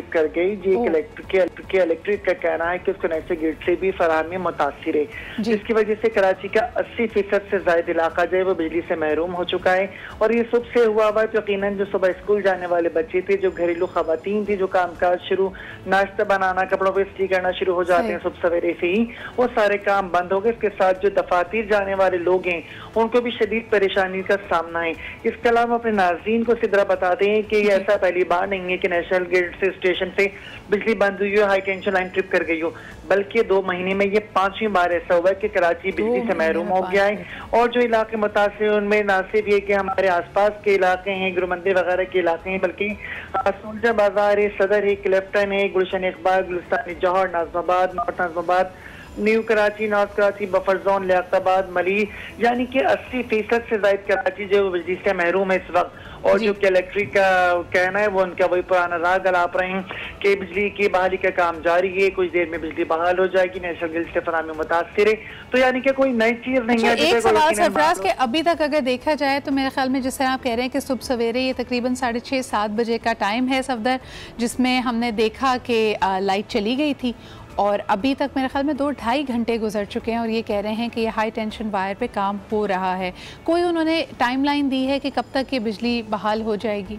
Trip कर गई जी। Electric का कहना है कि उसको नेशनल ग्रिड से भी फराहमी मुतासिर है, जिसकी वजह से कराची का 80% से ज्यादा इलाका जो है वो बिजली से महरूम हो चुका है। और ये सुबह से हुआ हुआ यकीनन जो सुबह स्कूल जाने वाले बच्चे थे, जो घरेलू खवातीन थी, जो कामकाज शुरू नाश्ता बनाना, कपड़ों पर इस्त्री करना शुरू हो जाते हैं सुबह सवेरे से ही, वो सारे काम बंद हो गए। इसके साथ जो दफातर जाने वाले लोग हैं उनको भी शदीद परेशानी का सामना है। इसके अलावा अपने नाज़रीन को सिदरा बताते हैं कि ये ऐसा पहली बार नहीं है कि नेशनल ग्रिड से स्टेशन से बिजली बंद हुई हो, हाई टेंशन लाइन ट्रिप कर गई हो, बल्कि 2 महीने में ये 5वीं बार ऐसा हुआ है कि कराची बिजली से महरूम हो गया है। और जो इलाके मुतासिर हैं उनमें ना सिर्फ ये कि हमारे आसपास के इलाके हैं, गुरुमंदिर वगैरह के इलाके हैं, बल्कि सोल्जर बाजार है, सदर है, क्लिफ्टन है, गुलशन इकबाल, गुलिस्तानी Jauhar, Nazimabad, north Nazimabad, new Karachi, north Karachi, buffer zone, Liaquatabad, मली, यानी कि 80% से ज्यादा कराची जो बिजली से महरूम है इस वक्त। और जो इलेक्ट्रिक का कहना है वो उनका वही पुराना राग गलाप रहे हैं कि बिजली की बहाली का काम जारी है, कुछ देर में बिजली बहाल हो जाएगी, नेशनल ग्रिड से फराहमी मुतासिर है। तो यानी कि कोई नई चीज नहीं है। एक सवाल सरफराज के अभी तक अगर देखा जाए तो मेरे ख्याल में जिस तरह आप कह रहे हैं कि सुबह सवेरे ये तकरीबन 6:30-7 बजे का टाइम है सफदर, जिसमें हमने देखा कि लाइट चली गई थी और अभी तक मेरे ख्याल में 2-2.5 घंटे गुजर चुके हैं और ये कह रहे हैं कि ये हाई टेंशन वायर पे काम हो रहा है। कोई उन्होंने टाइमलाइन दी है कि कब तक ये बिजली बहाल हो जाएगी?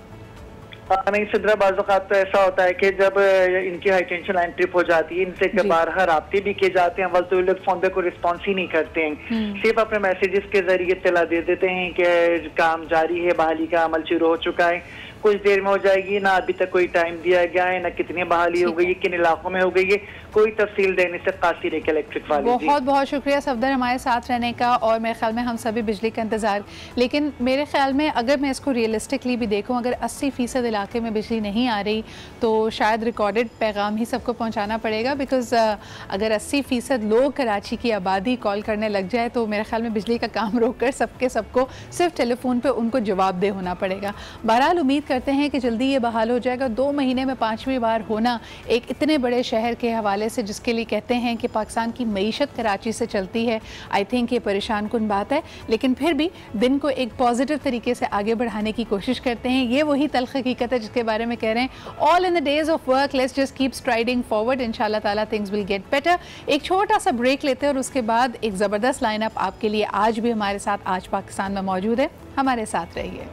नहीं सिद्रा, बाज़ औक़ात तो ऐसा होता है कि जब इनकी हाई टेंशन लाइन ट्रिप हो जाती है, इनसे बारहा राब्ते भी किए जाते हैं, अव्वल तो ये लोग फोन पे कोई रिस्पॉन्स ही नहीं करते हैं, सिर्फ अपने मैसेजेस के जरिए इत्तला दे देते हैं कि काम जारी है, बहाली का अमल शुरू हो चुका है, कुछ देर में हो जाएगी। ना अभी तक कोई टाइम दिया गया है, ना कितनी बहाली हो गई है, किन इलाकों में हो गई है, कोई तफसील देने से कासिर है इलेक्ट्रिक वाले। बहुत बहुत शुक्रिया सफदर हमारे साथ रहने का, और मेरे ख्याल में हम सभी बिजली का इंतज़ार। लेकिन मेरे ख्याल में अगर मैं इसको रियलिस्टिकली भी देखूं, अगर 80% इलाके में बिजली नहीं आ रही तो शायद रिकॉर्डेड पैगाम ही सबको पहुंचाना पड़ेगा, बिकॉज अगर 80% लोग कराची की आबादी कॉल करने लग जाए तो मेरे ख्याल में बिजली का काम रोक कर सबको सिर्फ टेलीफोन पे उनको जवाबदेह होना पड़ेगा। बहरहाल उम्मीद करते हैं कि जल्दी ये बहाल हो जाएगा। 2 महीने में 5वीं बार होना एक इतने बड़े शहर के हवाले से, जिसके लिए कहते हैं कि पाकिस्तान की मईशत कराची से चलती है, आई थिंक ये परेशान कुन बात है। लेकिन फिर भी दिन को एक पॉजिटिव तरीके से आगे बढ़ाने की कोशिश करते हैं। ये वही तल्ख हकीकत है जिसके बारे में कह रहे हैं, all in the days of work let's just keep striding forward, इंशाल्लाह ताला थिंग्स विल गेट बेटर। एक छोटा सा ब्रेक लेते हैं और उसके बाद एक ज़बरदस्त लाइनअप आपके लिए आज भी हमारे साथ आज पाकिस्तान में मौजूद है। हमारे साथ रहिए।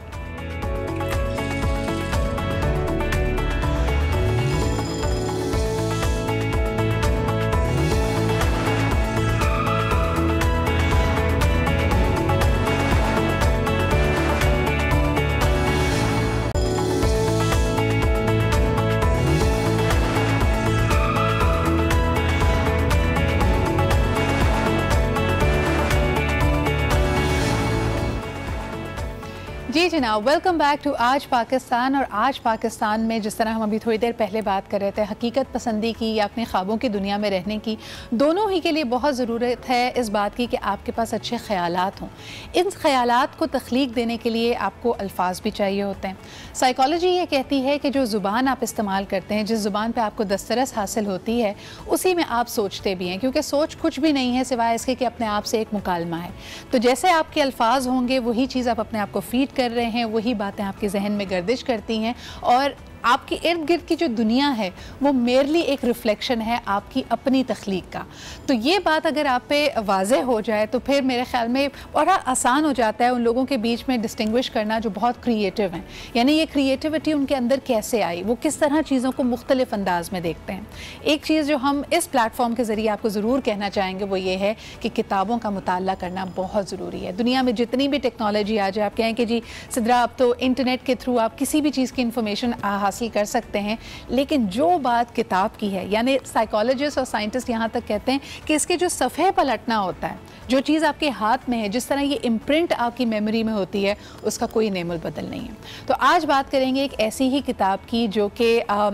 जी जनाब, वेलकम बैक टू आज पाकिस्तान। और आज पाकिस्तान में जिस तरह हम अभी थोड़ी देर पहले बात कर रहे थे हकीकत पसंदी की या अपने ख्वाबों की दुनिया में रहने की, दोनों ही के लिए बहुत ज़रूरत है इस बात की कि आपके पास अच्छे ख़यालात हों। इन ख़यालात को तख्लीक देने के लिए आपको अल्फाज भी चाहिए होते हैं। साइकोलॉजी ये कहती है कि जो ज़ुबान आप इस्तेमाल करते हैं, जिस ज़ुबान पर आपको दस्तरस हासिल होती है, उसी में आप सोचते भी हैं, क्योंकि सोच कुछ भी नहीं है सिवाय इसके कि अपने आप से एक मुकालमा है। तो जैसे आपके अल्फाज होंगे वही चीज़ आप अपने आप को फीड कर रहे हैं, वही बातें आपके जहन में गर्दिश करती हैं, और आपके इर्द गिर्द की जो दुनिया है वो मेरली एक रिफ्लेक्शन है आपकी अपनी तख्लीक का। तो ये बात अगर आप पे वाज़ेह हो जाए तो फिर मेरे ख्याल में बड़ा आसान हो जाता है उन लोगों के बीच में डिस्टिंग्विश करना जो बहुत क्रिएटिव हैं, यानी ये क्रिएटिविटी उनके अंदर कैसे आई, वो किस तरह चीज़ों को मुख्तलिफ अंदाज में देखते हैं। एक चीज़ जो हम इस प्लेटफॉर्म के ज़रिए आपको ज़रूर कहना चाहेंगे वो ये है कि किताबों का मुताला करना बहुत ज़रूरी है। दुनिया में जितनी भी टेक्नोलॉजी आ जाए, आप कहें कि जी सिद्रा अब तो इंटरनेट के थ्रू आप किसी भी चीज़ की इंफॉर्मेशन हासिल कर सकते हैं, लेकिन जो बात किताब की है, यानी साइकोलॉजिस्ट और साइंटिस्ट यहाँ तक कहते हैं कि इसके जो सफ़े पलटना होता है, जो चीज़ आपके हाथ में है, जिस तरह ये इम्प्रिंट आपकी मेमोरी में होती है, उसका कोई नेमुल बदल नहीं है। तो आज बात करेंगे एक ऐसी ही किताब की जो कि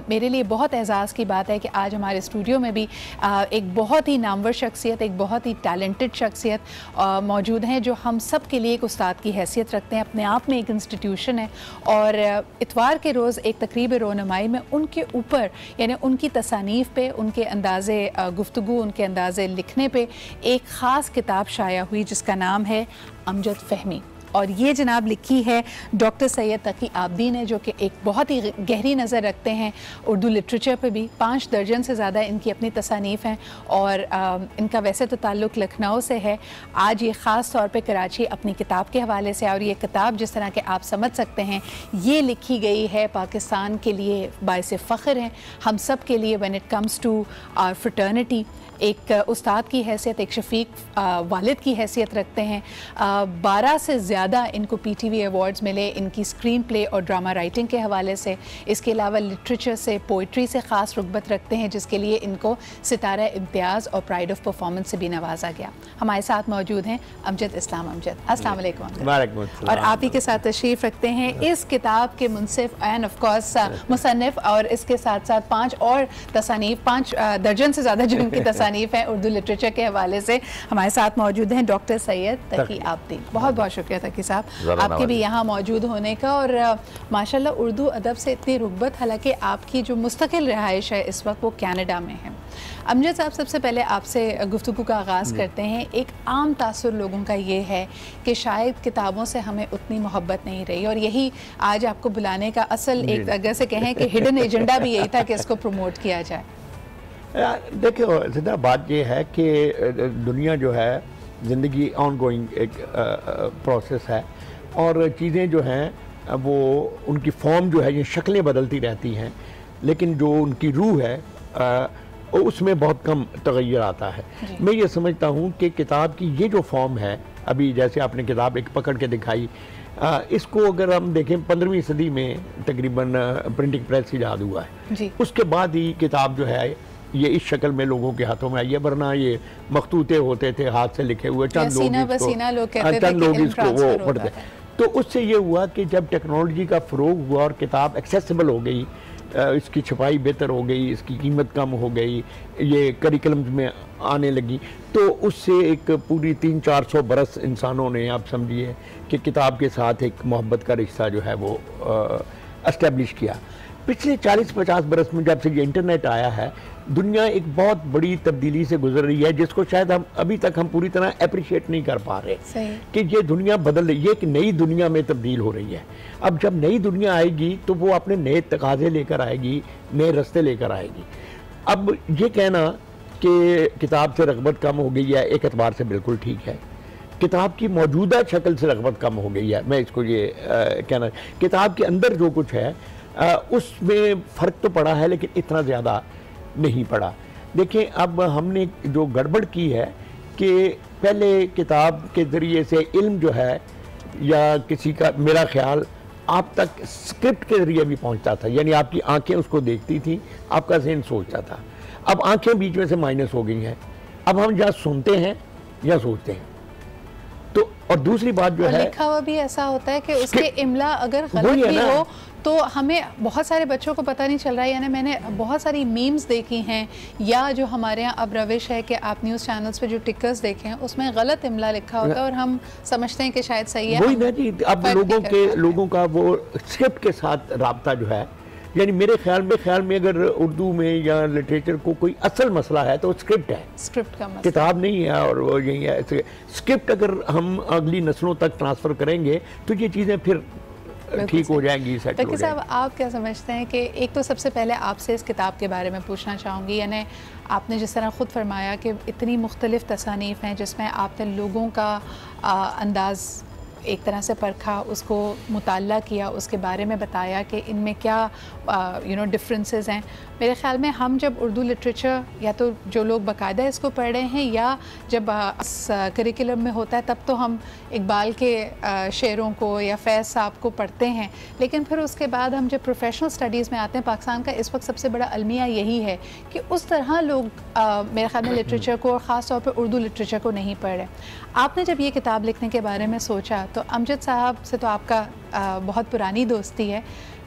मेरे लिए बहुत एहसास की बात है कि आज हमारे स्टूडियो में भी एक बहुत ही नामवर शख्सियत, एक बहुत ही टैलेंटेड शख्सियत मौजूद हैं, जो हम सब के लिए एक उस्ताद की हैसियत रखते हैं, अपने आप में एक इंस्टीट्यूशन है। और इतवार के रोज़ एक तकरीब रोनमाई में उनके ऊपर, यानी उनकी तसानीफ़ पे, उनके अंदाज़े गुफ्तगू, उनके अंदाज़े लिखने पे एक ख़ास किताब शाया हुई जिसका नाम है अमजद फ़हमी। और ये जनाब लिखी है डॉक्टर सैयद तकी आबदी ने, जो कि एक बहुत ही गहरी नज़र रखते हैं उर्दू लिटरेचर पे भी। 5 दर्जन से ज़्यादा इनकी अपनी तसानीफ़ हैं और इनका वैसे तो ताल्लुक़ लखनऊ से है। आज ये ख़ास तौर पे कराची अपनी किताब के हवाले से, और ये किताब जिस तरह के आप समझ सकते हैं ये लिखी गई है पाकिस्तान के लिए बाइसे फ़ख्र है हम सब के लिए when it comes to our fraternity. एक उस्ताद की हैसियत, एक शफीक वालिद की हैसियत रखते हैं। 12 से ज़्यादा इनको PTV अवार्ड्स मिले इनकी स्क्रीन प्ले और ड्रामा राइटिंग के हवाले से। इसके अलावा लिटरेचर से, पोइट्री से ख़ास रुग़बत रखते हैं, जिसके लिए इनको सितारा इम्तियाज़ और प्राइड ऑफ परफॉर्मेंस से भी नवाजा गया। हमारे साथ मौजूद हैं अमजद इस्लाम। अमजद, अस्सलाम वालेकुम। और आप ही के साथ तशरीफ़ रखते हैं इस किताब के मुनसिफ एंड ऑफ कोर्स मुसन्निफ, और इसके साथ साथ 5 और तसानीफ़, 5 दर्जन से ज़्यादा जो इनकी तसानीफ़ है उर्दू लिटरेचर के हवाले से। हमारे साथ मौजूद हैं डॉक्टर सैयद तकी आबदी। बहुत बहुत शुक्रिया तकी साहब आपके भी यहाँ मौजूद होने का। और माशाल्लाह उर्दू अदब से इतनी रुग़बत, हालांकि आपकी जो मुस्तकिल रिहाइश है इस वक्त वो कनाडा में है। अमजद साहब, सबसे पहले आपसे गुफ्तगू का आगाज़ करते हैं। एक आम तासुर लोगों का ये है कि शायद किताबों से हमें उतनी मोहब्बत नहीं रही, और यही आज आपको बुलाने का असल एक अगर से कहें कि हिडन एजेंडा भी यही था कि इसको प्रमोट किया जाए। देखो सीधा बात ये है कि दुनिया जो है, ज़िंदगी ऑन गोइंग एक प्रोसेस है, और चीज़ें जो हैं वो उनकी फॉर्म जो है, ये शक्लें बदलती रहती हैं, लेकिन जो उनकी रूह है उसमें बहुत कम तग़य्युर आता है। मैं ये समझता हूँ कि किताब की ये जो फॉर्म है, अभी जैसे आपने किताब एक पकड़ के दिखाई, इसको अगर हम देखें 15वीं सदी में तकरीबन प्रिंटिंग प्रेस ईजाद हुआ है, उसके बाद ही किताब जो है ये इस शक्ल में लोगों के हाथों में आई है। वरना ये मखतूते होते थे, हाथ से लिखे हुए, चंद लोग इसको वो पढ़ते। तो उससे ये हुआ कि जब टेक्नोलॉजी का फ़रोग हुआ और किताब एक्सेसिबल हो गई, इसकी छपाई बेहतर हो गई, इसकी कीमत कम हो गई, ये करिकुलम्स में आने लगी, तो उससे एक पूरी 300-400 बरस इंसानों ने, आप समझिए कि किताब के साथ एक मोहब्बत का रिश्ता जो है वो एस्टेब्लिश किया। पिछले 40-50 बरस में जब से ये इंटरनेट आया है, दुनिया एक बहुत बड़ी तब्दीली से गुजर रही है, जिसको शायद हम अभी तक हम पूरी तरह अप्रिशिएट नहीं कर पा रहे कि ये दुनिया बदल रही है, एक नई दुनिया में तब्दील हो रही है। अब जब नई दुनिया आएगी तो वो अपने नए तकाजे लेकर आएगी, नए रास्ते लेकर आएगी। अब ये कहना कि किताब से रग़बत कम हो गई है, एक एतबार से बिल्कुल ठीक है। किताब की मौजूदा शक्ल से रग़बत कम हो गई है, मैं इसको ये कहना, किताब के अंदर जो कुछ है उसमें फ़र्क तो पड़ा है, लेकिन इतना ज़्यादा नहीं पड़ा। देखिए, अब हमने जो गड़बड़ की है कि पहले किताब के ज़रिए से इल्म जो है, या किसी का, मेरा ख्याल आप तक स्क्रिप्ट के ज़रिए भी पहुंचता था, यानी आपकी आंखें उसको देखती थी, आपका ज़हन सोचता था। अब आंखें बीच में से माइनस हो गई हैं, अब हम या सुनते हैं या सोचते हैं। तो और दूसरी बात जो है, लिखा हुआ भी ऐसा होता है कि उसके इमला अगर गलत भी हो तो हमें, बहुत सारे बच्चों को पता नहीं चल रहा है। यानी मैंने बहुत सारी मीम्स देखी हैं, या जो हमारे यहाँ अब रविश है कि आप न्यूज़ चैनल्स पे जो टिकर्स देखें उसमें गलत इमला लिखा होता है और हम समझते हैं कि शायद सही है। वही ना जी, अब लोगों का वो स्क्रिप्ट के साथ रब्ता जो है, यानी मेरे ख्याल में अगर उर्दू में या लिटरेचर को कोई असल मसला है तो स्क्रिप्ट है, स्क्रिप्ट का मसला, किताब नहीं है। और वो यही है, स्क्रिप्ट अगर हम अगली नस्लों तक ट्रांसफ़र करेंगे तो ये चीज़ें फिर ठीक हो जाएंगी। तकी साहब, आप क्या समझते हैं कि, एक तो सबसे पहले आपसे इस किताब के बारे में पूछना चाहूँगी, यानी आपने जिस तरह ख़ुद फरमाया कि इतनी मुख्तलिफ़ तसानीफ़ हैं जिसमें आपने लोगों का अंदाज़ एक तरह से परखा, उसको मुताल्ला किया, उसके बारे में बताया कि इनमें क्या डिफरेंसेस हैं। मेरे ख़्याल में हम जब उर्दू लिटरेचर, या तो जो लोग बाकायदा इसको पढ़ रहे हैं, या जब इस करिकुलम में होता है, तब तो हम इकबाल के शेरों को या फैज़ साहब को पढ़ते हैं, लेकिन फिर उसके बाद हम जब प्रोफेशनल स्टडीज़ में आते हैं, पाकिस्तान का इस वक्त सबसे बड़ा अलमिया यही है कि उस तरह लोग मेरे ख़्याल में लिटरेचर को, और ख़ास तौर पर उर्दू लिटरेचर को नहीं पढ़ रहे। आपने जब ये किताब लिखने के बारे में सोचा तो अमजद साहब से तो आपका बहुत पुरानी दोस्ती है,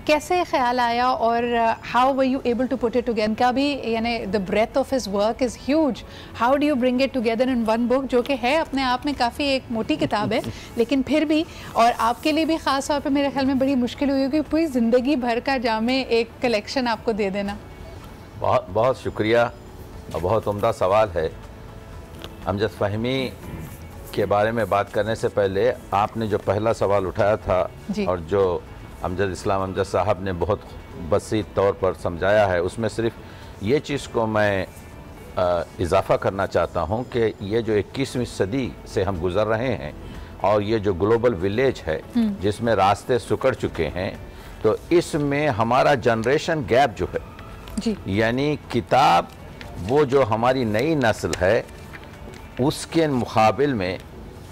कैसे ख्याल आया और how were you able to put it together? का भी यानी the breath of his work is huge, how do you bring it together in one book, जो कि है अपने आप में काफ़ी एक मोटी किताब है, लेकिन फिर भी, और आपके लिए भी ख़ास तौर पे मेरे ख्याल में बड़ी मुश्किल हुई कि पूरी ज़िंदगी भर का जामे एक कलेक्शन आपको दे देना। बहुत बहुत शुक्रिया और बहुत उम्दा सवाल है। अमजद फ़हमी के बारे में बात करने से पहले आपने जो पहला सवाल उठाया था और जो अमजद इस्लाम अमजद साहब ने बहुत बसीत तौर पर समझाया है, उसमें सिर्फ ये चीज़ को मैं इजाफ़ा करना चाहता हूँ कि ये जो 21वीं सदी से हम गुज़र रहे हैं और ये जो ग्लोबल विलेज है जिसमें रास्ते सिकुड़ चुके हैं, तो इसमें हमारा जनरेशन गैप जो है जी, यानी किताब वो जो हमारी नई नस्ल है उसके मुकाबिल में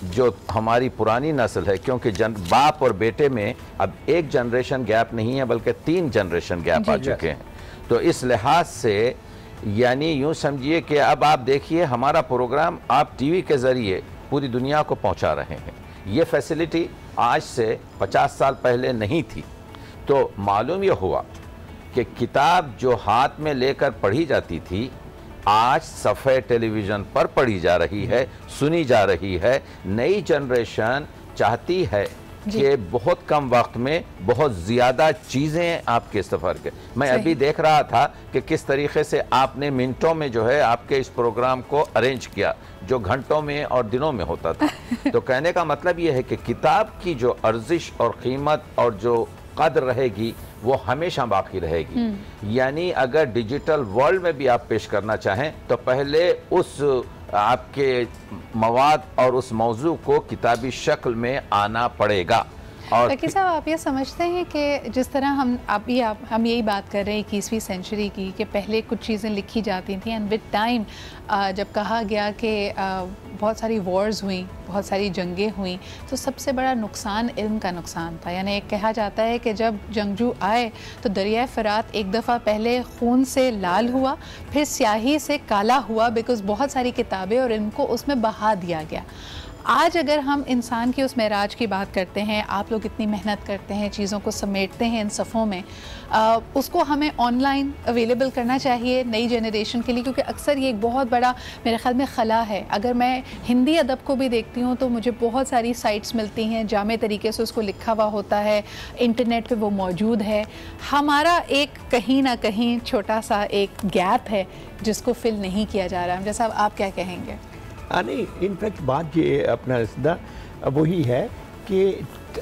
जो हमारी पुरानी नस्ल है, क्योंकि बाप और बेटे में अब एक जनरेशन गैप नहीं है बल्कि 3 जनरेशन गैप आ चुके हैं। तो इस लिहाज से यानी यूँ समझिए कि अब आप देखिए हमारा प्रोग्राम आप टीवी के ज़रिए पूरी दुनिया को पहुंचा रहे हैं। ये फैसिलिटी आज से 50 साल पहले नहीं थी। तो मालूम ये हुआ कि किताब जो हाथ में लेकर पढ़ी जाती थी आज सफ़े टेलीविज़न पर पढ़ी जा रही है, सुनी जा रही है। नई जनरेशन चाहती है कि बहुत कम वक्त में बहुत ज़्यादा चीज़ें आपके सफ़र के। मैं अभी देख रहा था कि किस तरीके से आपने मिनटों में जो है आपके इस प्रोग्राम को अरेंज किया, जो घंटों में और दिनों में होता था। तो कहने का मतलब ये है कि किताब की जो अर्जिश और क़ीमत और जो कदर रहेगी वो हमेशा बाकी रहेगी। यानी अगर डिजिटल वर्ल्ड में भी आप पेश करना चाहें तो पहले उस आपके मवाद और उस मौजू को किताबी शक्ल में आना पड़ेगा। और तकी साहब, आप ये समझते हैं कि जिस तरह हम यही बात कर रहे हैं 21वीं सेंचुरी की, कि पहले कुछ चीज़ें लिखी जाती थी एंड विद टाइम जब कहा गया कि बहुत सारी वॉर्स हुई, बहुत सारी जंगें हुई, तो सबसे बड़ा नुकसान इल्म का नुकसान था। यानी एक कहा जाता है कि जब जंगजू आए तो दरिया फ़रात एक दफ़ा पहले खून से लाल हुआ, फिर स्याही से काला हुआ, बिकॉज़ बहुत सारी किताबें और इल्म को उसमें बहा दिया गया। आज अगर हम इंसान की उस महराज की बात करते हैं, आप लोग इतनी मेहनत करते हैं, चीज़ों को समेटते हैं इन सफ़ों में, उसको हमें ऑनलाइन अवेलेबल करना चाहिए नई जनरेशन के लिए, क्योंकि अक्सर ये एक बहुत बड़ा मेरे ख़्याल में खला है। अगर मैं हिंदी अदब को भी देखती हूँ तो मुझे बहुत सारी साइट्स मिलती हैं, जामे तरीके से उसको लिखा हुआ होता है, इंटरनेट पे वो मौजूद है। हमारा एक कहीं ना कहीं छोटा सा एक गैप है जिसको फिल नहीं किया जा रहा है। जैसा आप क्या कहेंगे? नहीं, इनफैक्ट बात ये अपना सीधा वही है कि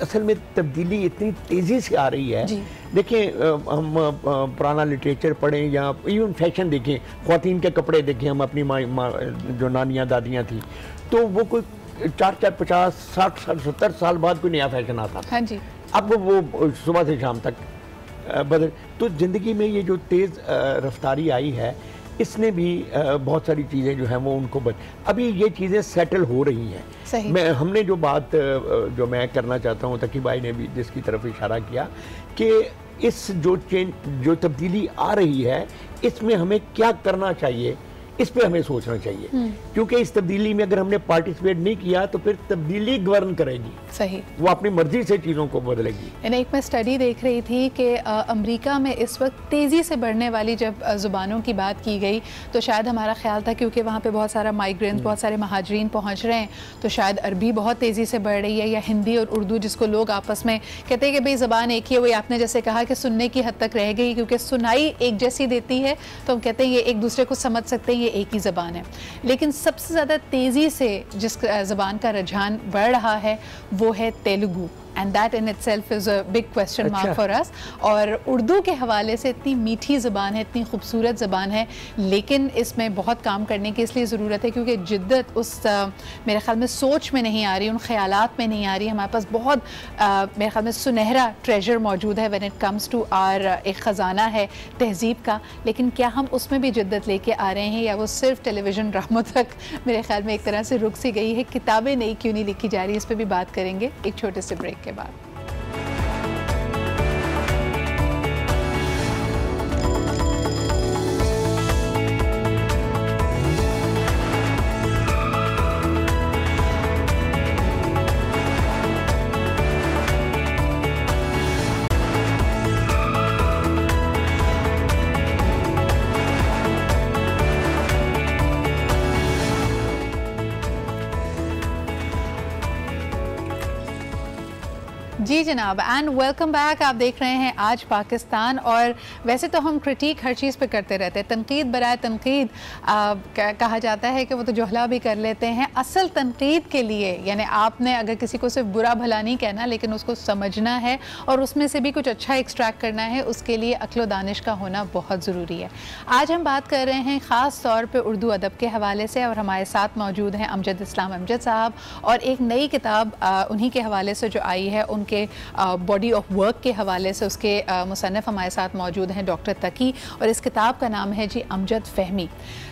असल में तब्दीली इतनी तेज़ी से आ रही है। देखें, हम पुराना लिटरेचर पढ़ें या इवन फैशन देखें, ख़वातीन के कपड़े देखें, हम अपनी माँ जो नानियाँ दादियाँ थी, तो वो कोई 4-4, 50, 60, 70 साल बाद कोई नया फैशन आता था। हाँ जी। अब वो सुबह से शाम तक बदल। तो ज़िंदगी में ये जो तेज़ रफ्तारी आई है, इसने भी बहुत सारी चीज़ें जो हैं वो उनको अभी ये चीज़ें सेटल हो रही हैं। हमने जो बात जो मैं करना चाहता हूँ, तकी भाई ने भी जिसकी तरफ इशारा किया कि इस जो तब्दीली आ रही है, इसमें हमें क्या करना चाहिए, इस पे हमें सोचना चाहिए। क्योंकि इस तब्दीली में अगर हमने पार्टिसिपेट नहीं किया तो फिर तब्दीली गवर्न करेगी। सही, वो अपनी मर्जी से चीज़ों को बदलेगी। एक मैं स्टडी देख रही थी कि अमेरिका में इस वक्त तेज़ी से बढ़ने वाली जब ज़ुबानों की बात की गई तो शायद हमारा ख्याल था क्योंकि वहाँ पे बहुत सारा माइग्रेंट्स, बहुत सारे महाजरीन पहुँच रहे हैं, तो शायद अरबी बहुत तेज़ी से बढ़ रही है, या हिंदी और उर्दू जिसको लोग आपस में कहते हैं कि भाई ज़बान एक ही है। वही आपने जैसे कहा कि सुनने की हद तक रह गई, क्योंकि सुनाई एक जैसी देती है तो हम कहते हैं ये एक दूसरे को समझ सकते हैं, ये एक ही ज़बान है। लेकिन सबसे ज़्यादा तेज़ी से जिस ज़बान का रुझान बढ़ रहा है वो है Telugu, and that in itself is a big question mark for us. और उर्दू के हवाले से इतनी मीठी ज़बान है, इतनी खूबसूरत ज़बान है, लेकिन इसमें बहुत काम करने की इसलिए ज़रूरत है क्योंकि जिद्दत उस मेरे ख़्याल में सोच में नहीं आ रही, उन ख़यालात में नहीं आ रही। हमारे पास बहुत मेरे ख़्याल में सुनहरा ट्रेजर मौजूद है when it comes to our, एक ख़जाना है तहज़ीब का, लेकिन क्या हम उसमें भी जिद्दत लेके आ रहे हैं या वो सिर्फ टेलीविज़न ड्रामों तक मेरे ख़्याल में एक तरह से रुक सी गई है। किताबें नई क्यों नहीं लिखी जा रही, इस पर भी बात करेंगे एक छोटे से ब्रेक के बाद। जी जनाब, एंड वेलकम बैक। आप देख रहे हैं आज पाकिस्तान। और वैसे तो हम क्रिटिक हर चीज़ पे करते रहते हैं, तनकीद बराए तनकीद कहा जाता है कि वो तो जोहला भी कर लेते हैं। असल तनकीद के लिए यानी आपने अगर किसी को सिर्फ बुरा भला नहीं कहना, लेकिन उसको समझना है और उसमें से भी कुछ अच्छा एक्सट्रैक्ट करना है, उसके लिए अक्ल दानिश का होना बहुत ज़रूरी है। आज हम बात कर रहे हैं ख़ास तौर पर उर्दू अदब के हवाले से, और हमारे साथ मौजूद हैं अमजद इस्लाम अमजद साहब, और एक नई किताब उन्हीं के हवाले से जो आई है, उनके बॉडी ऑफ वर्क के हवाले से उसके मुसन्निफ हमारे साथ मौजूद हैं डॉक्टर तकी, और इस किताब का नाम है जी अमजद फहमी।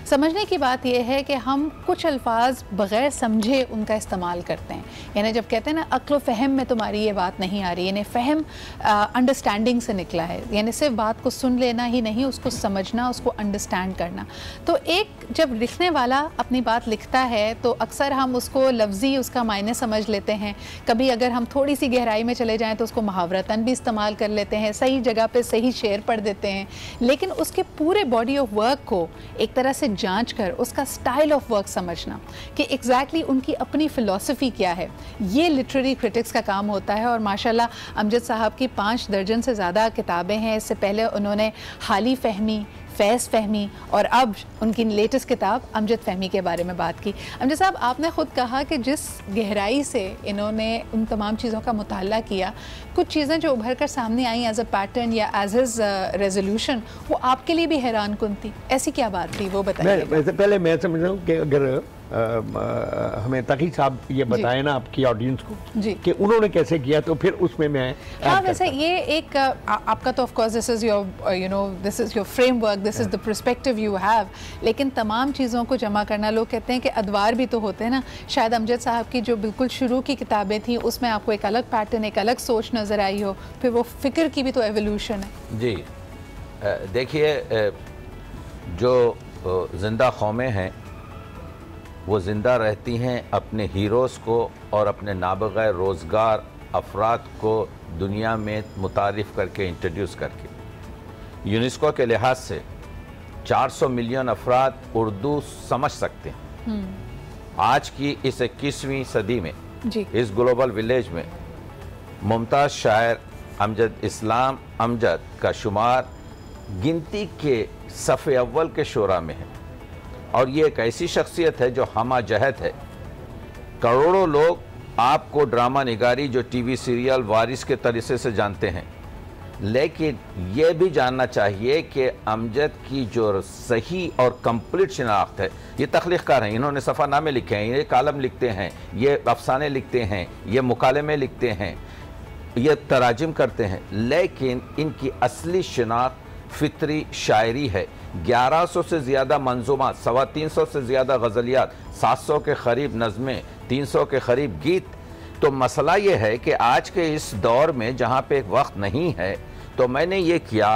समझने की बात यह है कि हम कुछ अल्फाज बग़ैर समझे उनका इस्तेमाल करते हैं। यानी जब कहते हैं ना अक्ल फ़हम में तुम्हारी ये बात नहीं आ रही, यानी फ़हम अंडरस्टैंडिंग से निकला है, यानी सिर्फ बात को सुन लेना ही नहीं, उसको समझना, उसको अंडरस्टैंड करना। तो एक जब लिखने वाला अपनी बात लिखता है तो अक्सर हम उसको लफ्ज़ी उसका मायने समझ लेते हैं, कभी अगर हम थोड़ी सी गहराई में चले जाएं तो उसको मुहावरतन भी इस्तेमाल कर लेते हैं, सही जगह पे सही शेर पढ़ देते हैं, लेकिन उसके पूरे बॉडी ऑफ वर्क को एक तरह से जांच कर उसका स्टाइल ऑफ वर्क समझना कि एग्जैक्टली उनकी अपनी फ़िलॉसफी क्या है, ये लिटरेरी क्रिटिक्स का काम होता है। और माशाल्लाह अमजद साहब की 5 दर्जन से ज़्यादा किताबें हैं। इससे पहले उन्होंने हाली फहमी, फैज़ फहमी, और अब उनकी लेटेस्ट किताब अमजद फहमी के बारे में बात की। अमजद साहब, आपने ख़ुद कहा कि जिस गहराई से इन्होंने उन तमाम चीज़ों का मुताला किया, कुछ चीज़ें जो उभर कर सामने आई एज अ पैटर्न या एज हिज रेजोल्यूशन, वो आपके लिए भी हैरान कुन थी। ऐसी क्या बात थी, वो बताइए। वैसे पहले मैं समझ रहा हूँ कि अगर हमें तकी साहब ये बताएं ना आपकी ऑडियंस को कि उन्होंने कैसे किया, तो फिर उसमें मैं हाँ, वैसे ये एक आपका तो of course this is your you know this is your framework, this is the perspective you have, लेकिन तमाम चीज़ों को जमा करना, लोग कहते हैं कि अदवार भी तो होते हैं ना। शायद अमजद साहब की जो बिल्कुल शुरू की किताबें थी उसमें आपको एक अलग पैटर्न, एक अलग सोच नज़र आई हो, फिर वो फ़िक्र की भी तो एवोल्यूशन है। जी देखिए, जो जिंदा कौमें हैं वो ज़िंदा रहती हैं अपने हीरोज़ को और अपने नाबग़ा रोज़गार अफराद को दुनिया में मुतारिफ़ करके, इंट्रोड्यूस करके। यूनेस्को के लिहाज से 400 मिलियन अफराद उर्दू समझ सकते हैं। आज की इस 21वीं सदी में इस ग्लोबल विलेज में मुमताज़ शायर अमजद इस्लाम अमजद का शुमार गिनती के सफ़े अव्वल के शोरा में है, और ये एक ऐसी शख्सियत है जो हमा जहत है। करोड़ों लोग आपको ड्रामा निगारी, जो टीवी सीरियल वारिस के तरीके से जानते हैं, लेकिन ये भी जानना चाहिए कि अमजद की जो सही और कंप्लीट शिनाख्त है, ये तख्लीक़कार हैं, इन्होंने सफ़ानामे लिखे हैं, ये कालम लिखते हैं, ये अफसाने लिखते हैं, ये मुकालमे लिखते हैं, ये तराजिम करते हैं, लेकिन इनकी असली शिनाख्त फितरी शायरी है। 1100 से ज़्यादा मंजूमात, 350 से ज़्यादा गज़लियात, 700 के करीब नज़में, 300 के करीब गीत। तो मसला ये है कि आज के इस दौर में जहाँ पे एक वक्त नहीं है, तो मैंने ये किया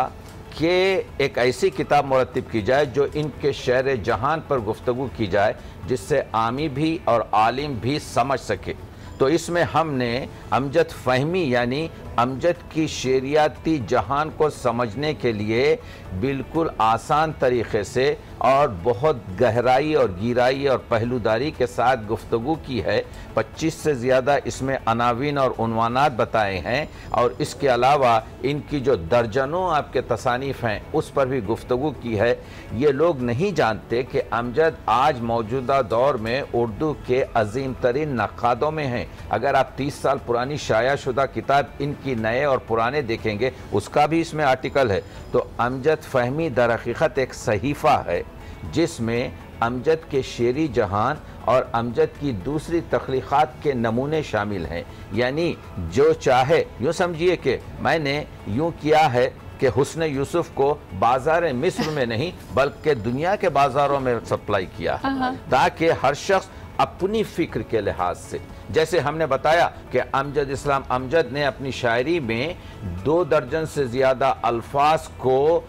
कि एक ऐसी किताब मुरत्तिब की जाए जो इनके शहर जहान पर गुफ्तगू की जाए, जिससे आमी भी और आलिम भी समझ सके। तो इसमें हमने अमजद फहमी यानी अमजद की शेरियाती जहान को समझने के लिए बिल्कुल आसान तरीक़े से और बहुत गहराई और गिराई और पहलूदारी के साथ गुफ्तगू की है। 25 से ज़्यादा इसमें अनावीन और उन्वानात बताए हैं, और इसके अलावा इनकी जो दर्जनों आपके तसानीफ़ हैं उस पर भी गुफ्तगू की है। ये लोग नहीं जानते कि अमजद आज मौजूदा दौर में उर्दू के अजीम तरीन नक्कादों में हैं। अगर आप 30 साल पुरानी शाया शुदा किताब इनकी नए और पुराने देखेंगे, उसका भी इसमें आर्टिकल है। तो अमजद फहमी दर हकीकत एक सहीफ़ा है जिसमें अमजद के शेरी जहान और अमजद की दूसरी तख्लीक़ात के नमूने शामिल हैं। यानी जो चाहे, यूँ समझिए कि मैंने यूँ किया है कि हुस्न यूसुफ को बाज़ार मिस्र में नहीं बल्कि दुनिया के बाज़ारों में सप्लाई किया है, ताकि हर शख्स अपनी फ़िक्र के लिहाज से, जैसे हमने बताया कि अमजद इस्लाम अमजद ने अपनी शायरी में 2 दर्जन से ज़्यादा अल्फाज को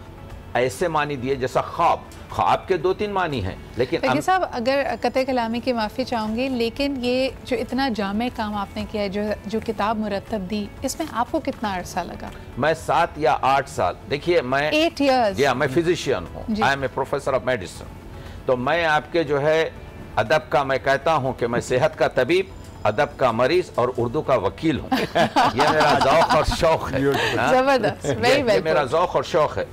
ऐसे मानी दिए जैसा ख्वाब। ख्वाब के 2-3 मानी हैं, लेकिन साहब अगर कतई कलामी की माफ़ी चाहूँगी, लेकिन ये जो इतना जामे काम आपने किया है, जो किताब मुरत्तब दी, इसमें आपको कितना अरसा लगा? मैं 7 या 8 साल। देखिए, मैं 8 years। या मैं फिजिशियन हूँ, I am a professor of medicine. तो मैं आपके जो है अदब का, मैं कहता हूँ कि मैं सेहत का तबीब अदब का मरीज और उर्दू का वकील हूँ। ये मेरा ज़ौक़ और शौक़ है। जबरदस्त, ये मेरा ज़ौक़ और शौक़ है।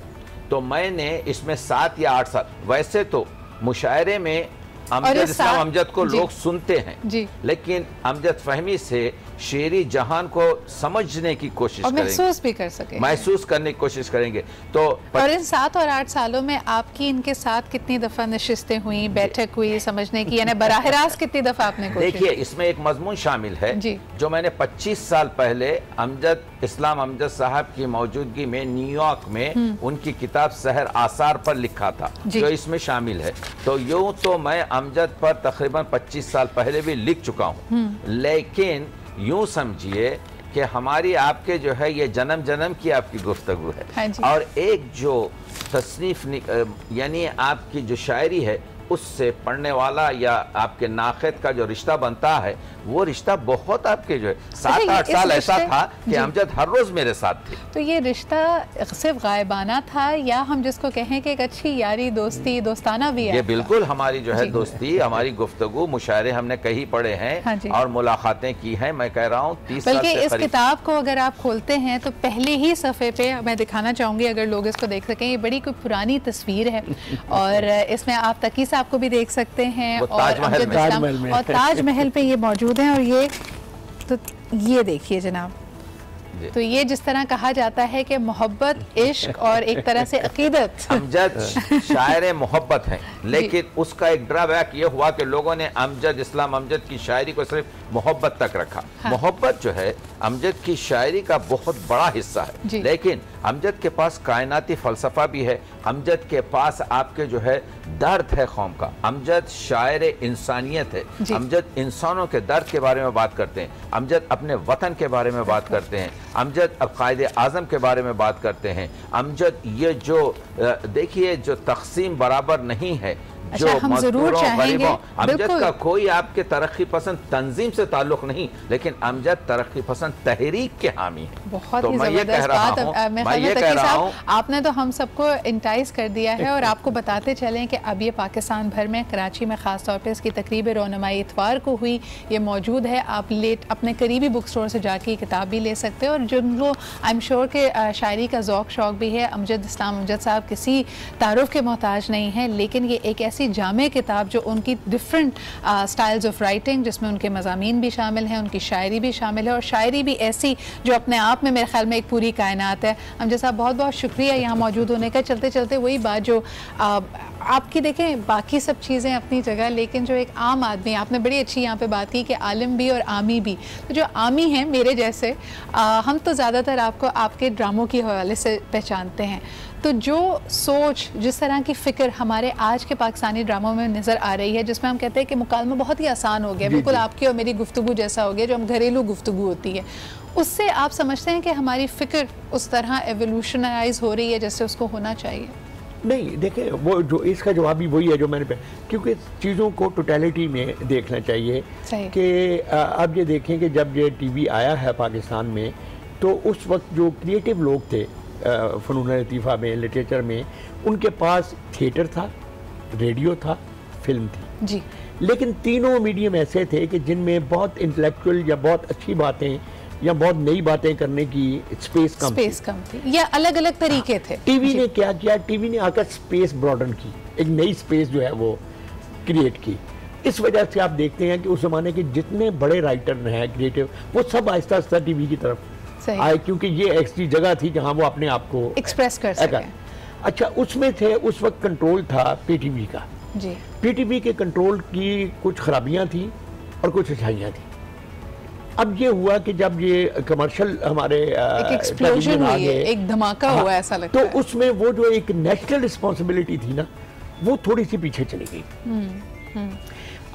तो मैंने इसमें 7 या 8 साल, वैसे तो मुशायरे में अमजद इस्लाम अमजद को लोग सुनते हैं, लेकिन अमजद फहमी से शेरी जहान को समझने की कोशिश करेंगे, महसूस भी कर सके, महसूस करने की कोशिश करेंगे। तो और इन 7 और 8 सालों में आपकी इनके साथ कितनी दफ़ा नशिस्तें हुई, बैठक हुई समझने की, यानी बराह रास्त कितनी दफ़ा आपने कोशिश? देखिए, इसमें एक मजमून शामिल है जो मैंने 25 साल पहले अमजद इस्लाम अमजद साहब की मौजूदगी में न्यूयॉर्क में उनकी किताब सहर आसार पर लिखा था, जो इसमें शामिल है। तो यूं तो मैं अमजद पर तकरीबन 25 साल पहले भी लिख चुका हूँ, लेकिन यूं समझिए कि हमारी आपके जो है ये जन्म जन्म की आपकी गुफ्तगू है। हाँ, और एक जो तसनीफ यानी आपकी जो शायरी है उससे पढ़ने वाला या आपके नाक़िद का जो रिश्ता बनता है, वो रिश्ता बहुत आपके जो है 7-8 साल ऐसा था कि अमजद हर रोज मेरे साथ थे। तो ये रिश्ता सिर्फ गायबाना था या हम जिसको कहें कि एक अच्छी यारी दोस्ती दोस्ताना भी है? ये बिल्कुल हमारी जो है दोस्ती, हमारी गुफ्तगू, मुशायरे हमने कहीं पढ़े हैं और मुलाकातें की हैं। मैं कह रहा हूँ 30 साल से इस किताब को अगर आप खोलते हैं तो पहले ही सफ़े पे मैं दिखाना चाहूँगी, अगर लोग इसको देख सकें, ये बड़ी कोई पुरानी तस्वीर है और इसमें आप तकी आपको भी देख सकते हैं और ताजमहल पे ये मौजूद हैं। और ये तो ये देखिए जनाब, तो ये जिस तरह कहा जाता है कि मोहब्बत, इश्क और एक तरह से अकीदत, अमजद शायर मोहब्बत हैं, लेकिन उसका एक ड्रॉबैक ये हुआ कि लोगों ने अमजद इस्लाम अमजद की शायरी को सिर्फ मोहब्बत तक रखा। मोहब्बत जो है अमजद की शायरी का बहुत बड़ा हिस्सा है, लेकिन अमजद के पास कायनाती फलसफा भी है, अमजद के पास आपके जो है दर्द है कौम का, अमजद शायर इंसानियत है, अमजद इंसानों के दर्द के बारे में बात करते हैं, अमजद अपने वतन के बारे में बात करते हैं, अमजद अब कायदे आज़म के बारे में बात करते हैं। अमजद ये जो देखिए जो तकसीम बराबर नहीं है, जो हम जरूर चाहेंगे, अमजद का कोई आपके तरक्की पसंद तंजीम से ताल्लुक नहीं, लेकिन अमजद तरक्की पसंद तहरीक के हामी है। बहुत ही जबरदस्त बात। मैं ये कह रहा हूँ, आपने तो हम सबको इंटाइज कर दिया है और आपको बताते चलें कि अब ये पाकिस्तान भर में, कराची में ख़ास तौर पे इसकी तकरीब रोनुमाई इतवार को हुई, ये मौजूद है। आप अपने करीबी बुक स्टोर से जाके ये किताब भी ले सकते हैं। और जिनको आई एम श्योर के शायरी का ज़ौक़ शौक़ भी है, अमजद इस्लाम अमजद साहब किसी तारुफ के मोहताज नहीं है, लेकिन ये एक ऐसी जामे किताब जो उनकी डिफरेंट स्टाइल्स ऑफ राइटिंग, जिसमें उनके मज़ामीन भी शामिल हैं, उनकी शायरी भी शामिल है और शायरी भी ऐसी जो अपने आप में मेरे ख्याल में एक पूरी कायनात है। अमजद साहब बहुत बहुत शुक्रिया यहाँ मौजूद होने का। चलते चलते वही बात जो आपकी देखें, बाकी सब चीज़ें अपनी जगह, लेकिन जो एक आम आदमी, आपने बड़ी अच्छी यहाँ पे बात की कि आलिम भी और आमी भी। तो जो आमी हैं मेरे जैसे, हम तो ज़्यादातर आपको आपके ड्रामों के हवाले से पहचानते हैं। तो जो सोच, जिस तरह की फ़िक्र हमारे आज के पाकिस्तानी ड्रामों में नज़र आ रही है, जिसमें हम कहते हैं कि मुकालमा बहुत ही आसान हो गया, बिल्कुल आपकी और मेरी गुफ्तगू जैसा हो गया, जो हम घरेलू गुफ्तगू होती है, उससे आप समझते हैं कि हमारी फ़िक्र उस तरह एवोल्यूशनाइज हो रही है जैसे उसको होना चाहिए? नहीं, देखिए, वो जो इसका जवाब भी वही है जो मैंने, क्योंकि चीज़ों को टोटलिटी में देखना चाहिए कि अब ये देखें कि जब ये टीवी आया है पाकिस्तान में, तो उस वक्त जो क्रिएटिव लोग थे फ़नून लतीफ़ा में, लिटरेचर में, उनके पास थिएटर था, रेडियो था, फिल्म थी जी, लेकिन तीनों मीडियम ऐसे थे कि जिनमें बहुत इंटेलेक्चुअल या बहुत अच्छी बातें या बहुत नई बातें करने की स्पेस कम थी या अलग अलग तरीके थे। टीवी ने क्या किया, टीवी ने आकर स्पेस ब्रॉडन की, एक नई स्पेस जो है वो क्रिएट की। इस वजह से आप देखते हैं कि उस ज़माने के जितने बड़े राइटर हैं क्रिएटिव, वो सब आहिस्ता आहिस्ता टीवी की तरफ आए, क्योंकि ये ऐसी जगह थी जहाँ वो अपने आप को एक्सप्रेस कर सकें। अच्छा, उसमें थे, उस वक्त कंट्रोल था पीटीवी का जी। पीटीवी के कंट्रोल की कुछ खराबियाँ थी और कुछ अच्छाइयाँ थी। अब ये हुआ कि जब ये कमर्शियल हमारे एक एक्सप्लोजन हुई है, एक धमाका हुआ, ऐसा लगता है, तो उसमें वो जो एक नेशनल रिस्पॉन्सिबिलिटी थी ना, वो थोड़ी सी पीछे चली गई।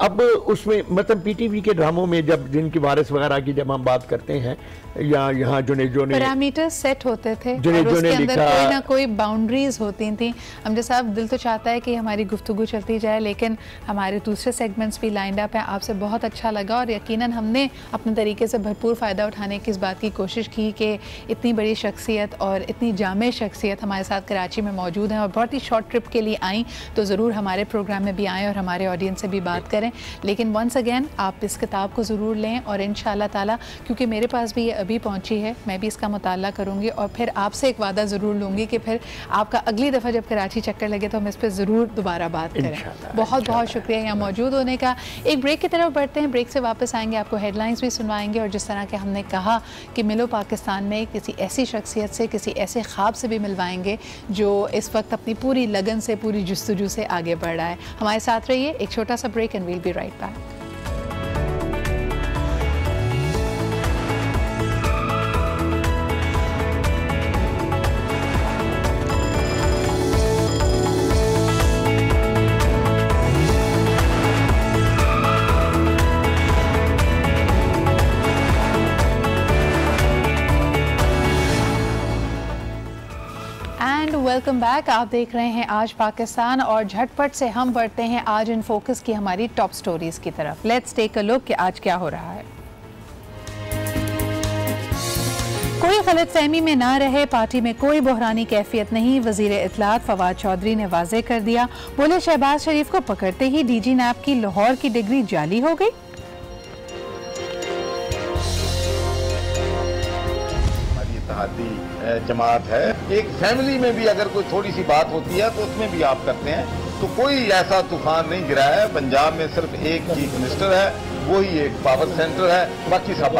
अब उसमें मतलब पीटीवी के ड्रामों में जब जिनकी वारिस वगैरह की जब हम बात करते हैं, या यहाँ जो ने पैरामीटर सेट होते थे और उसके अंदर कोई ना कोई बाउंड्रीज होती थी। अमजद साहब, दिल तो चाहता है कि हमारी गुफ्तगू चलती जाए, लेकिन हमारे दूसरे सेगमेंट्स भी लाइंड अप हैं। आपसे बहुत अच्छा लगा और यकीनन हमने अपने तरीके से भरपूर फ़ायदा उठाने की इस बात की कोशिश की कि इतनी बड़ी शख्सियत और इतनी जामे शख्सियत हमारे साथ कराची में मौजूद हैं और बहुत ही शॉर्ट ट्रिप के लिए आई, तो ज़रूर हमारे प्रोग्राम में भी आएँ और हमारे ऑडियंस से भी बात करें। करें। लेकिन वंस अगेन आप इस किताब को ज़रूर लें और इंशाल्लाह ताला, क्योंकि मेरे पास भी ये अभी पहुंची है, मैं भी इसका मुताला करूंगी और फिर आपसे एक वादा ज़रूर लूँगी कि फिर आपका अगली दफ़ा जब कराची चक्कर लगे तो हम इस पर ज़रूर दोबारा बात करें। बहुत बहुत शुक्रिया यहाँ मौजूद होने का। एक ब्रेक की तरफ बढ़ते हैं, ब्रेक से वापस आएंगे, आपको हेडलाइंस भी सुनवाएंगे और जिस तरह के हमने कहा कि मिलो पाकिस्तान में किसी ऐसी शख्सियत से, किसी ऐसे ख्वाब से भी मिलवाएंगे जो इस वक्त अपनी पूरी लगन से, पूरी जुस्तजू से आगे बढ़ रहा है। हमारे साथ रहिए, एक छोटा सा break and we'll be right back. Welcome back. आप देख रहे हैं आज पाकिस्तान और झटपट से हम बढ़ते हैं आज इन फोकस की हमारी टॉप स्टोरीज की तरफ। लेट्स टेक अ लुक कि आज क्या हो रहा है। कोई गलतफहमी में ना रहे, पार्टी में कोई बहरानी कैफियत नहीं, वजीर इत्तलात फवाद चौधरी ने वाजे कर दिया। बोले शहबाज शरीफ को पकड़ते ही डीजी नैब की लाहौर की डिग्री जाली हो गई। जमात है, एक फैमिली में भी अगर कोई थोड़ी सी बात होती है तो उसमें भी आप करते हैं, तो कोई ऐसा तूफान नहीं गिरा है। पंजाब में सिर्फ एक चीफ मिनिस्टर है, वही एक पावर सेंटर है, बाकी सब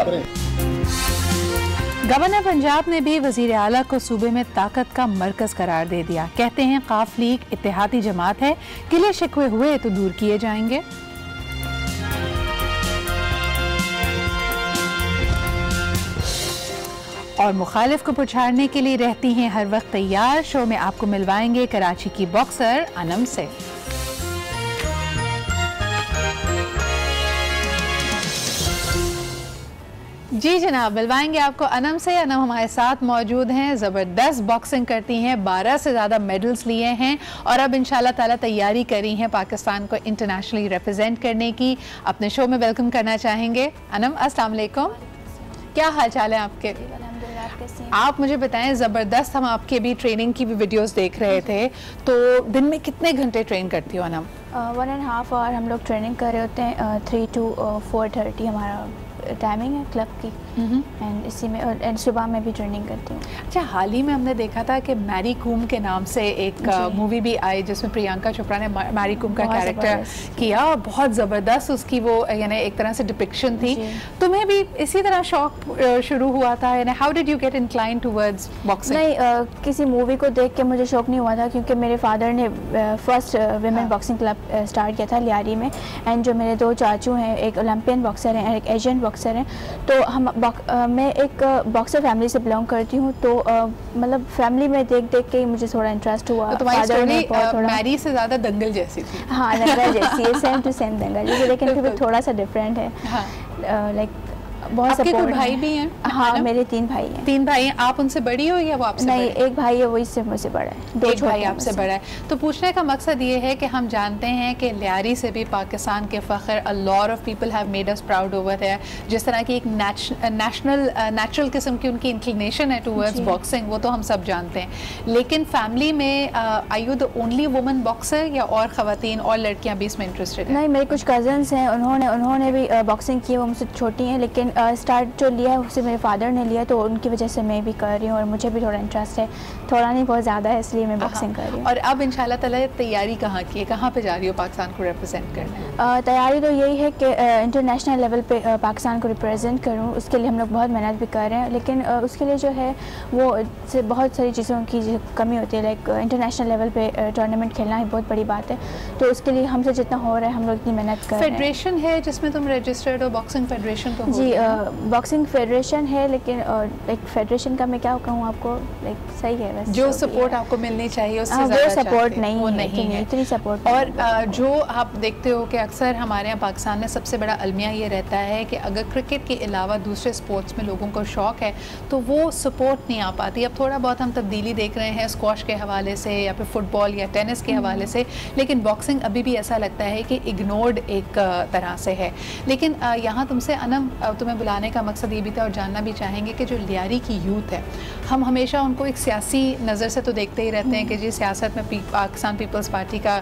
गवर्नर पंजाब ने भी वजीर आला को सूबे में ताकत का मरकज करार दे दिया। कहते हैं काफ लीग इत्तेहादी जमात है, गिले शिकवे हुए तो दूर किए जाएंगे। और मुखालिफ को पुछाड़ने के लिए रहती हैं हर वक्त तैयार। शो में आपको मिलवाएंगे कराची की बॉक्सर अनम से। जी जनाब, मिलवाएंगे आपको अनम से। अनम हमारे साथ मौजूद हैं, ज़बरदस्त बॉक्सिंग करती हैं, 12 से ज़्यादा मेडल्स लिए हैं और अब इंशाल्लाह ताला तैयारी करी हैं पाकिस्तान को इंटरनेशनली रिप्रेजेंट करने की। अपने शो में वेलकम करना चाहेंगे। अनम, अस्सलाम वालेकुम, क्या हाल चाल है आपके? आप मुझे बताएं, ज़बरदस्त हम आपके भी ट्रेनिंग की भी वीडियोस देख रहे थे, तो दिन में कितने घंटे ट्रेन करती हो अनम? 1.5 आवर हम लोग ट्रेनिंग कर रहे होते हैं। 3 to 4:30 हमारा टाइमिंग है क्लब की, एंड इसी में एंड सुबह में भी ट्रेनिंग करती हूँ। अच्छा, हाल ही में हमने देखा था कि मैरी कूम के नाम से एक मूवी भी आई जिसमें प्रियंका चोपड़ा ने मैरी कूम का कैरेक्टर किया और बहुत ज़बरदस्त उसकी वो यानी एक तरह से डिपिक्शन थी। तुम्हें भी इसी तरह शौक शुरू हुआ था? How did you get incline towards boxing? नहीं, किसी मूवी को देख के मुझे शौक नहीं हुआ था, क्योंकि मेरे फादर ने first women boxing club start किया था लियारी में, एंड जो मेरे 2 चाचू हैं, एक ओलंपियन बॉक्सर हैं, एक एशियन बॉक्सर हैं, तो हम मैं एक बॉक्सर फैमिली से बिलोंग करती हूँ, तो मतलब फैमिली में देख देख के मुझे थोड़ा इंटरेस्ट हुआ। तो तुम्हारी स्टोरी मैरी से ज़्यादा दंगल जैसी थी। हाँ, दंगल जैसी है, सेम टू सेम दंगल जैसी, लेकिन फिर भी थोड़ा सा डिफरेंट है। लाइक बहुत सपोर्ट। भाई भी हैं? हाँ, मेरे 3 भाई हैं। 3 भाई हैं। आप उनसे बड़ी हो या वो आपसे? नहीं, एक भाई है, वही सिर्फ मुझसे बड़ा है। 2 भाई आपसे बड़ा है। तो पूछने का मकसद ये है कि हम जानते हैं कि लियारी से भी पाकिस्तान के फ़ख्र, a lot of people have made us proud over है। जिस तरह की एक नेचुरल किस्म की उनकी इंक्लिनेशन है टूवर्ड्स बॉक्सिंग, वो तो हम सब जानते हैं। लेकिन फैमिली में are you the only woman boxer या और ख़वातीन और लड़कियाँ भी इसमें इंटरेस्टेड हैं? नहीं, मेरे कुछ कज़न्स हैं, उन्होंने भी बॉक्सिंग की, वो मुझसे छोटी हैं, लेकिन स्टार्ट जो लिया है उससे मेरे फादर ने लिया, तो उनकी वजह से मैं भी कर रही हूँ और मुझे भी थोड़ा इंटरेस्ट है, थोड़ा नहीं बहुत ज़्यादा है, इसलिए मैं बॉक्सिंग कर रही हूँ। और अब इंशाल्लाह ताला तैयारी कहाँ की है, कहाँ पे जा रही हो पाकिस्तान को रिप्रेजेंट करने? तैयारी तो यही है कि इंटरनेशनल लेवल पे पाकिस्तान को रिप्रेजेंट करूँ, उसके लिए हम लोग बहुत मेहनत भी कर रहे हैं, लेकिन उसके लिए जो है वो से बहुत सारी चीज़ों की कमी होती है। लाइक इंटरनेशनल लेवल पे टूर्नामेंट खेलना ही बहुत बड़ी बात है, तो उसके लिए हमसे जितना हो रहा है हम लोग इतनी मेहनत कर रहे हैं। फेडरेशन है जिसमें तुम रजिस्टर्ड हो, बॉक्सिंग फेडरेशन तो? जी, बॉक्सिंग फेडरेशन है, लेकिन लाइक फेडरेशन का मैं क्या कहूँ आपको, लाइक सही है वैसे जो सपोर्ट आपको मिलनी चाहिए उससे ज़्यादा वो सपोर्ट नहीं, वो नहीं है इतनी सपोर्ट। और जो आप देखते हो कि अक्सर हमारे यहाँ पाकिस्तान में सबसे बड़ा अलमिया ये रहता है कि अगर क्रिकेट के अलावा दूसरे स्पोर्ट्स में लोगों को शौक़ है तो वो सपोर्ट नहीं आ पाती। अब थोड़ा बहुत हम तब्दीली देख रहे हैं स्क्वॉश के हवाले से या फिर फुटबॉल या टेनिस के हवाले से, लेकिन बॉक्सिंग अभी भी ऐसा लगता है कि इग्नोर्ड एक तरह से है। लेकिन यहाँ तुमसे अनम, तुम्हें में बुलाने का मकसद ये भी था और जानना भी चाहेंगे कि जो लियारी की यूथ है, हम हमेशा उनको एक सियासी नज़र से तो देखते ही रहते हैं कि जी सियासत में पाकिस्तान पीपल्स पार्टी का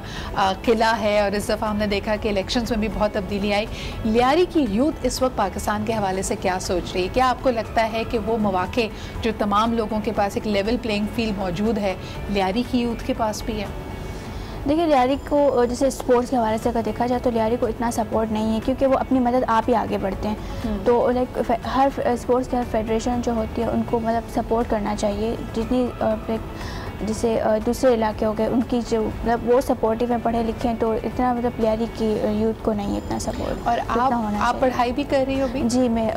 किला है, और इस दफ़ा हमने देखा कि इलेक्शंस में भी बहुत तब्दीली आई। लियारी की यूथ इस वक्त पाकिस्तान के हवाले से क्या सोच रही है? क्या आपको लगता है कि वो मौके जो तमाम लोगों के पास एक लेवल प्लेइंग फील्ड मौजूद है, लियारी की यूथ के पास भी है? देखिए, लियारी को जैसे स्पोर्ट्स के हवाले से अगर देखा जाए तो लियारी को इतना सपोर्ट नहीं है, क्योंकि वो अपनी मदद आप ही आगे बढ़ते हैं। तो लाइक हर स्पोर्ट्स के हर फेडरेशन जो होती है उनको मतलब सपोर्ट करना चाहिए, जितनी जैसे दूसरे इलाके हो गए उनकी जो मतलब वो सपोर्टिव में पढ़े लिखे हैं, तो इतना मतलब लियारी की यूथ को नहीं इतना सपोर्ट। और आप पढ़ाई भी कर रही हो भी? जी, मैं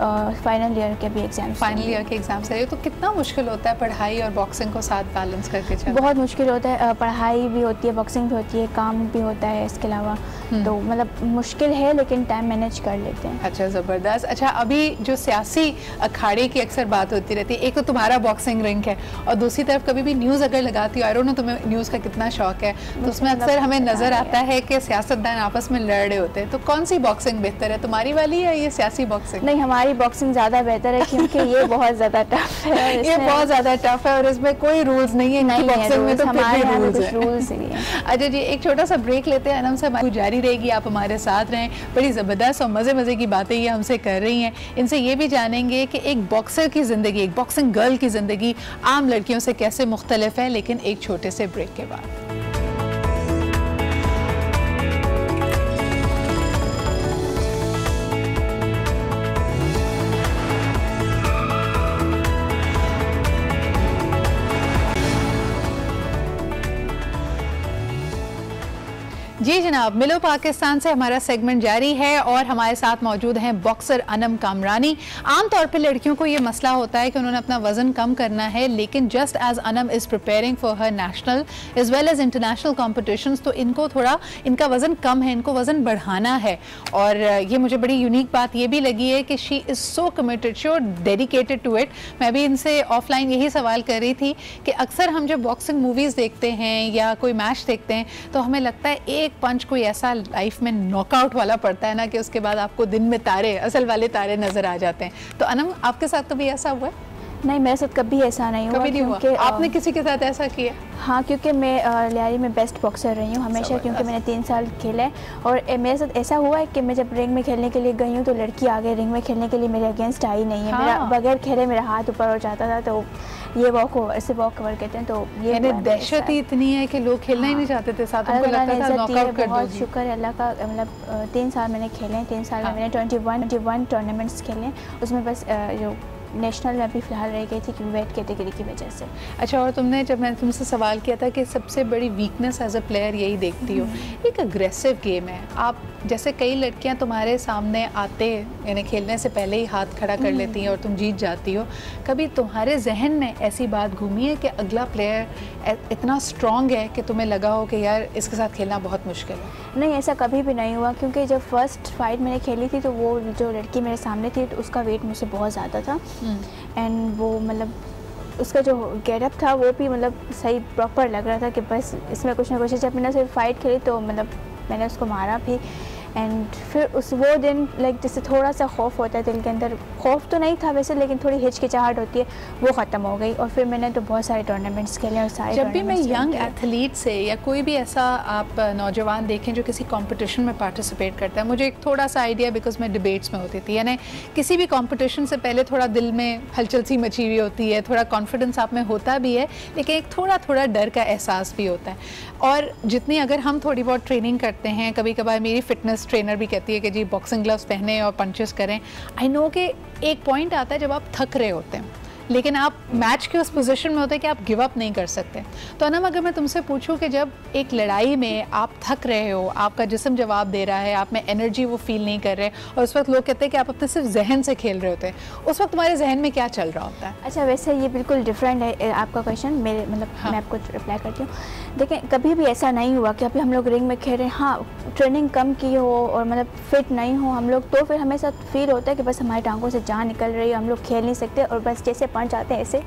फाइनल ईयर के भी एग्जाम दे रही हूँ। तो कितना मुश्किल होता है पढ़ाई और बॉक्सिंग को साथ बैलेंस करके चलना? बहुत मुश्किल होता है, पढ़ाई भी होती है, बॉक्सिंग भी होती है, काम भी होता है इसके अलावा, तो मतलब मुश्किल है, लेकिन टाइम मैनेज कर लेते हैं। अच्छा, ज़बरदस्त। अच्छा, अभी जो सियासी अखाड़े की अक्सर बात होती रहती है, एक तो तुम्हारा बॉक्सिंग रिंग है और दूसरी तरफ कभी भी न्यूज़ अगर लगाती हो, आई डोंट नो तुम्हें न्यूज़ का कितना शौक है, तो उसमें अक्सर हमें नज़र आता है कि सियासतदान आपस में लड़ रहे होते हैं। तो कौन सी बॉक्सिंग बेहतर है, तुम्हारी वाली या ये सियासी बॉक्सिंग? नहीं, हमारी बॉक्सिंग ज़्यादा बेहतर है, क्योंकि ये बहुत ज़्यादा टफ है। ये बहुत ज़्यादा टफ है और इसमें कोई रूल्स नहीं है। बॉक्सिंग में तो हमारे रूल्स ही हैं। अच्छा जी, एक छोटा सा ब्रेक लेते हैं। अनम साहब जारी रहेगी, आप हमारे साथ रहें। बड़ी ज़बरदस्त और मज़े की बातें ये हमसे कर रही हैं। इनसे ये भी जानेंगे कि एक बॉक्सर की ज़िंदगी, एक बॉक्सिंग गर्ल की ज़िंदगी आम लड़कियों से कैसे मुख्तलिफ है, लेकिन एक छोटे से ब्रेक के बाद। जी जनाब, मिलो पाकिस्तान से हमारा सेगमेंट जारी है और हमारे साथ मौजूद हैं बॉक्सर अनम कामरानी। आमतौर पे लड़कियों को ये मसला होता है कि उन्होंने अपना वज़न कम करना है, लेकिन just as Anam is preparing for her national as well as international competitions, तो इनको थोड़ा इनका वज़न कम है, इनको वज़न बढ़ाना है। और ये मुझे बड़ी यूनिक बात ये भी लगी है कि she is so committed, so dedicated to it. मैं भी इनसे ऑफलाइन यही सवाल कर रही थी कि अक्सर हम जब बॉक्सिंग मूवीज़ देखते हैं या कोई मैच देखते हैं तो हमें लगता है एक पंच कोई ऐसा लाइफ में नॉकआउट वाला पड़ता है ना कि उसके बाद आपको दिन में तारे, असल वाले तारे नजर आ जाते हैं। तो अनम, आपके साथ तो भी ऐसा हुआ है? नहीं, मेरे साथ कभी ऐसा नहीं हुआ। कभी नहीं हुआ? आपने किसी के साथ ऐसा किया? हाँ, क्योंकि मैं लियारी में बेस्ट बॉक्सर रही हूँ हमेशा, क्योंकि मैंने 3 साल खेला है। और मेरे साथ ऐसा हुआ है कि मैं जब रिंग में खेलने के लिए गई हूँ तो लड़की आगे रिंग में खेलने के लिए मेरे अगेंस्ट आई नहीं है। हाँ। मेरा बगैर खेले मेरा हाथ ऊपर हो जाता था, तो ये ऐसे वॉक कवर कहते हैं। तो ये दहशत ही इतनी है कि लोग खेलना ही नहीं चाहते थे साथ, उनको लगता था नॉकआउट कर दोगी। बहुत शुक्र है अल्लाह का, मतलब 3 साल मैंने खेले हैं। 3 साल में मैंने 21 टूर्नामेंट्स खेले हैं, उसमें बस जो नेशनल में भी फ़िलहाल रह गई थी कि वेट कैटेगरी की वजह से। अच्छा, और तुमने जब मैंने तुमसे सवाल किया था कि सबसे बड़ी वीकनेस एज अ प्लेयर यही देखती हो, एक अग्रेसिव गेम है। आप जैसे कई लड़कियां तुम्हारे सामने आते यानी खेलने से पहले ही हाथ खड़ा कर लेती हैं और तुम जीत जाती हो, कभी तुम्हारे जहन में ऐसी बात घूमी है कि अगला प्लेयर इतना स्ट्रॉन्ग है कि तुम्हें लगा हो कि यार इसके साथ खेलना बहुत मुश्किल है? नहीं, ऐसा कभी भी नहीं हुआ, क्योंकि जब फर्स्ट फाइट मैंने खेली थी तो वो जो लड़की मेरे सामने थी तो उसका वेट मुझसे बहुत ज़्यादा था। एंड वो मतलब उसका जो गेटअप था वो भी मतलब सही प्रॉपर लग रहा था कि बस इसमें कुछ ना कुछ। जब मैंने सिर्फ फाइट खेली तो मतलब मैंने उसको मारा भी। एंड फिर वो दिन लाइक जैसे थोड़ा सा खौफ होता है दिल के अंदर, खौफ तो नहीं था वैसे, लेकिन थोड़ी हिचकिचाहट होती है, वो ख़त्म हो गई। और फिर मैंने तो बहुत सारे टूर्नामेंट्स खेले और सारे जब भी मैं यंग एथलीट से या कोई भी ऐसा आप नौजवान देखें जो किसी कंपटीशन में पार्टिसिपेट करता है, मुझे एक थोड़ा सा आइडिया, बिकॉज मैं डिबेट्स में होती थी, यानी किसी भी कंपटीशन से पहले थोड़ा दिल में हलचल सी मची हुई होती है, थोड़ा कॉन्फिडेंस आप में होता भी है, लेकिन एक थोड़ा डर का एहसास भी होता है। और जितनी अगर हम थोड़ी बहुत ट्रेनिंग करते हैं, कभी कभार मेरी फिटनेस ट्रेनर भी कहती है कि जी बॉक्सिंग ग्लव्स पहने और पंचेस करें। आई नो कि एक पॉइंट आता है जब आप थक रहे होते हैं, लेकिन आप मैच के उस पोजीशन में होते हैं कि आप गिव अप नहीं कर सकते। तो अनम, अगर मैं तुमसे पूछूं कि जब एक लड़ाई में आप थक रहे हो, आपका जिस्म जवाब दे रहा है, आप में एनर्जी वो फील नहीं कर रहे, और उस वक्त लोग कहते हैं कि आप अपने सिर्फ जहन से खेल रहे होते हैं, उस वक्त तुम्हारे जहन में क्या चल रहा होता है? अच्छा, वैसे ये बिल्कुल डिफरेंट है आपका क्वेश्चन, मेरे मतलब हाँ। मैं आपको रिप्लाई करती हूँ। देखिए, कभी भी ऐसा नहीं हुआ कि अभी हम लोग रिंग में खेल रहे हैं, हाँ ट्रेनिंग कम की हो और मतलब फिट नहीं हो हम लोग, तो फिर हमें साथ फील होता है कि बस हमारी टांगों से जान निकल रही है, हम लोग खेल नहीं सकते और बस जैसे लॉन्च जाते हैं ऐसे,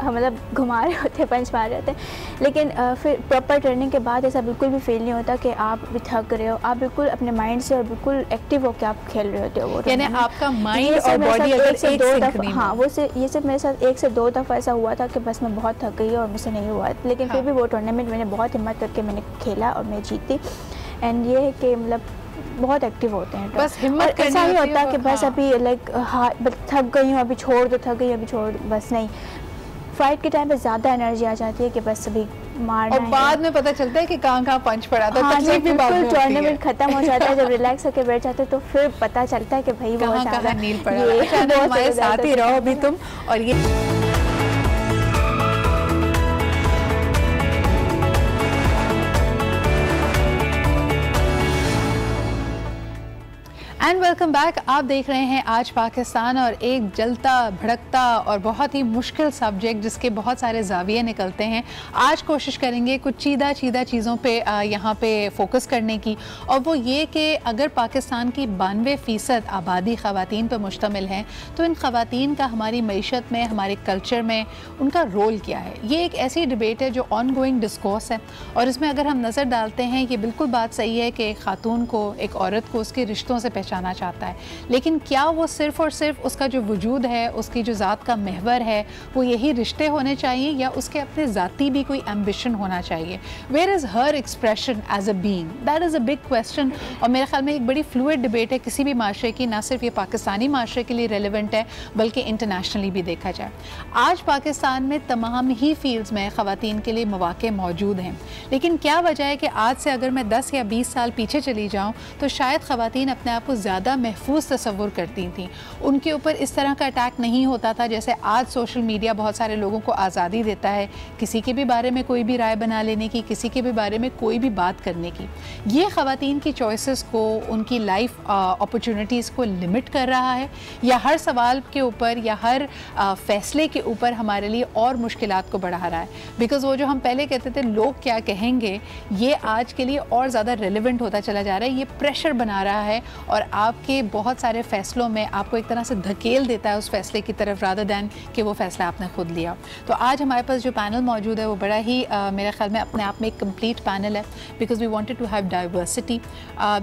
मतलब घुमा रहे होते हैं, पंच मार रहे होते हैं, लेकिन फिर प्रॉपर ट्रेनिंग के बाद ऐसा बिल्कुल भी फील नहीं होता कि आप भी थक रहे हो, आप बिल्कुल अपने माइंड से और बिल्कुल एक्टिव होकर आप खेल रहे होते हो। वो यानी आपका माइंड और बॉडी अगर एक दो दफ़ा, हाँ वो से ये सब मेरे साथ 1 से 2 दफ़ा ऐसा हुआ था कि बस मैं बहुत थक गई और मुझसे नहीं हुआ, लेकिन फिर भी वो टूर्नामेंट मैंने बहुत हिम्मत करके मैंने खेला और मैं जीती। एंड ये है कि मतलब बहुत एक्टिव होते हैं, बस हिम्मत ऐसा ही होता कि बस अभी लाइक हाँ थक गई हूँ, अभी छोड़ दो, थक गई अभी छोड़, बस नहीं, फाइट के टाइम पे ज़्यादा एनर्जी आ जाती है कि बस अभी मारना, और बाद में पता चलता है कि कहाँ पंच पड़ा था। हाँ, जब बिल्कुल टूर्नामेंट खत्म हो जाता है, जब रिलैक्स होकर बैठ जाते हैं तो फिर पता चलता है कि भाई कहाँ नील पड़ा। हमारे साथ ही रहो अभी तुम। और ये एंड वेलकम बैक। आप देख रहे हैं आज पाकिस्तान, और एक जलता भड़कता और बहुत ही मुश्किल सब्जेक्ट जिसके बहुत सारे जाविये निकलते हैं। आज कोशिश करेंगे कुछ चीदा चीज़ों पे यहाँ पे फोकस करने की, और वो ये कि अगर पाकिस्तान की 92% आबादी ख़वातीन पर मुश्तमिल है तो इन ख़वातीन का हमारी मईशत में, हमारे कल्चर में उनका रोल क्या है। ये एक ऐसी डिबेट है जो ऑन गोइंग डिस्कोर्स है, और इसमें अगर हम नज़र डालते हैं ये बिल्कुल बात सही है कि एक खातून को, एक औरत को उसके रिश्तों से पहचाना चाहता है, लेकिन क्या वो सिर्फ और सिर्फ उसका जो वजूद है, उसकी जो ज़ात का महवर है, वो यही रिश्ते होने चाहिए या उसके अपने ज़ाती भी कोई एम्बिशन होना चाहिए? Where is her expression age a being? That is a big question, और मेरे ख्याल में एक बड़ी फ्लूइड डिबेट है किसी भी माशरे की, ना सिर्फ ये पाकिस्तानी माशरे के लिए रेलिवेंट है बल्कि इंटरनेशनली भी देखा जाए। आज पाकिस्तान में तमाम ही फील्ड्स में ख़वातीन के लिए मौक़े मौजूद हैं, लेकिन क्या वजह है कि आज से अगर मैं 10 या 20 साल पीछे चली जाऊँ तो शायद ख़वातीन अपने आप को ज़्यादा महफूज तस्वुर करती थी, उनके ऊपर इस तरह का अटैक नहीं होता था जैसे आज सोशल मीडिया बहुत सारे लोगों को आज़ादी देता है किसी के भी बारे में कोई भी राय बना लेने की, किसी के भी बारे में कोई भी बात करने की। ये ख़वातीन की चॉइसेस को, उनकी लाइफ अपॉर्चुनिटीज़ को लिमिट कर रहा है, या हर सवाल के ऊपर या हर फैसले के ऊपर हमारे लिए और मुश्किलात को बढ़ा रहा है? बिकॉज़ वो जो हम पहले कहते थे लोग क्या कहेंगे, ये आज के लिए और ज़्यादा रेलिवेंट होता चला जा रहा है, ये प्रेशर बना रहा है और आपके बहुत सारे फ़ैसलों में आपको एक तरह से धकेल देता है उस फैसले की तरफ, रादर दैन कि वो फ़ैसला आपने खुद लिया। तो आज हमारे पास जो पैनल मौजूद है वो बड़ा ही मेरे ख्याल में अपने आप में एक कंप्लीट पैनल है, because we wanted to have diversity.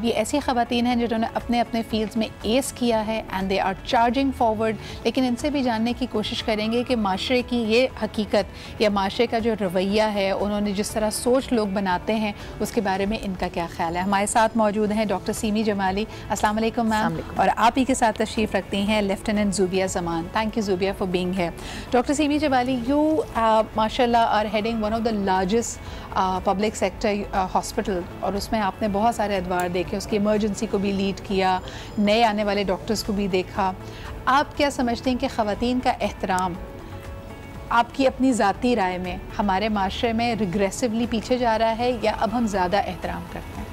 ये ऐसी ख़वातीन हैं जिन्होंने अपने अपने फील्ड्स में एस किया है and they are charging forward, लेकिन इनसे भी जानने की कोशिश करेंगे कि माशरे की ये हकीकत या माशरे का जो रवैया है, उन्होंने जिस तरह सोच लोग बनाते हैं उसके बारे में इनका क्या ख्याल है। हमारे साथ मौजूद हैं डॉक्टर सीमी जमाली। अस्सलाम वालेकुम मैम। और आप ही के साथ तशरीफ़ रखती हैं lieutenant Zubia Zaman. Thank you Zubia for being here. Doctor Seemi Jamali, you माशाल्लाह are heading one of the largest public sector hospital, और उसमें आपने बहुत सारे अदवार देखे, उसकी इमरजेंसी को भी लीड किया, नए आने वाले डॉक्टर्स को भी देखा। आप क्या समझते हैं कि ख़वातीन का एहतराम आपकी अपनी ज़ाती राय में हमारे माशरे में रिग्रेसिवली पीछे जा रहा है या अब हम ज़्यादा एहतराम करते हैं?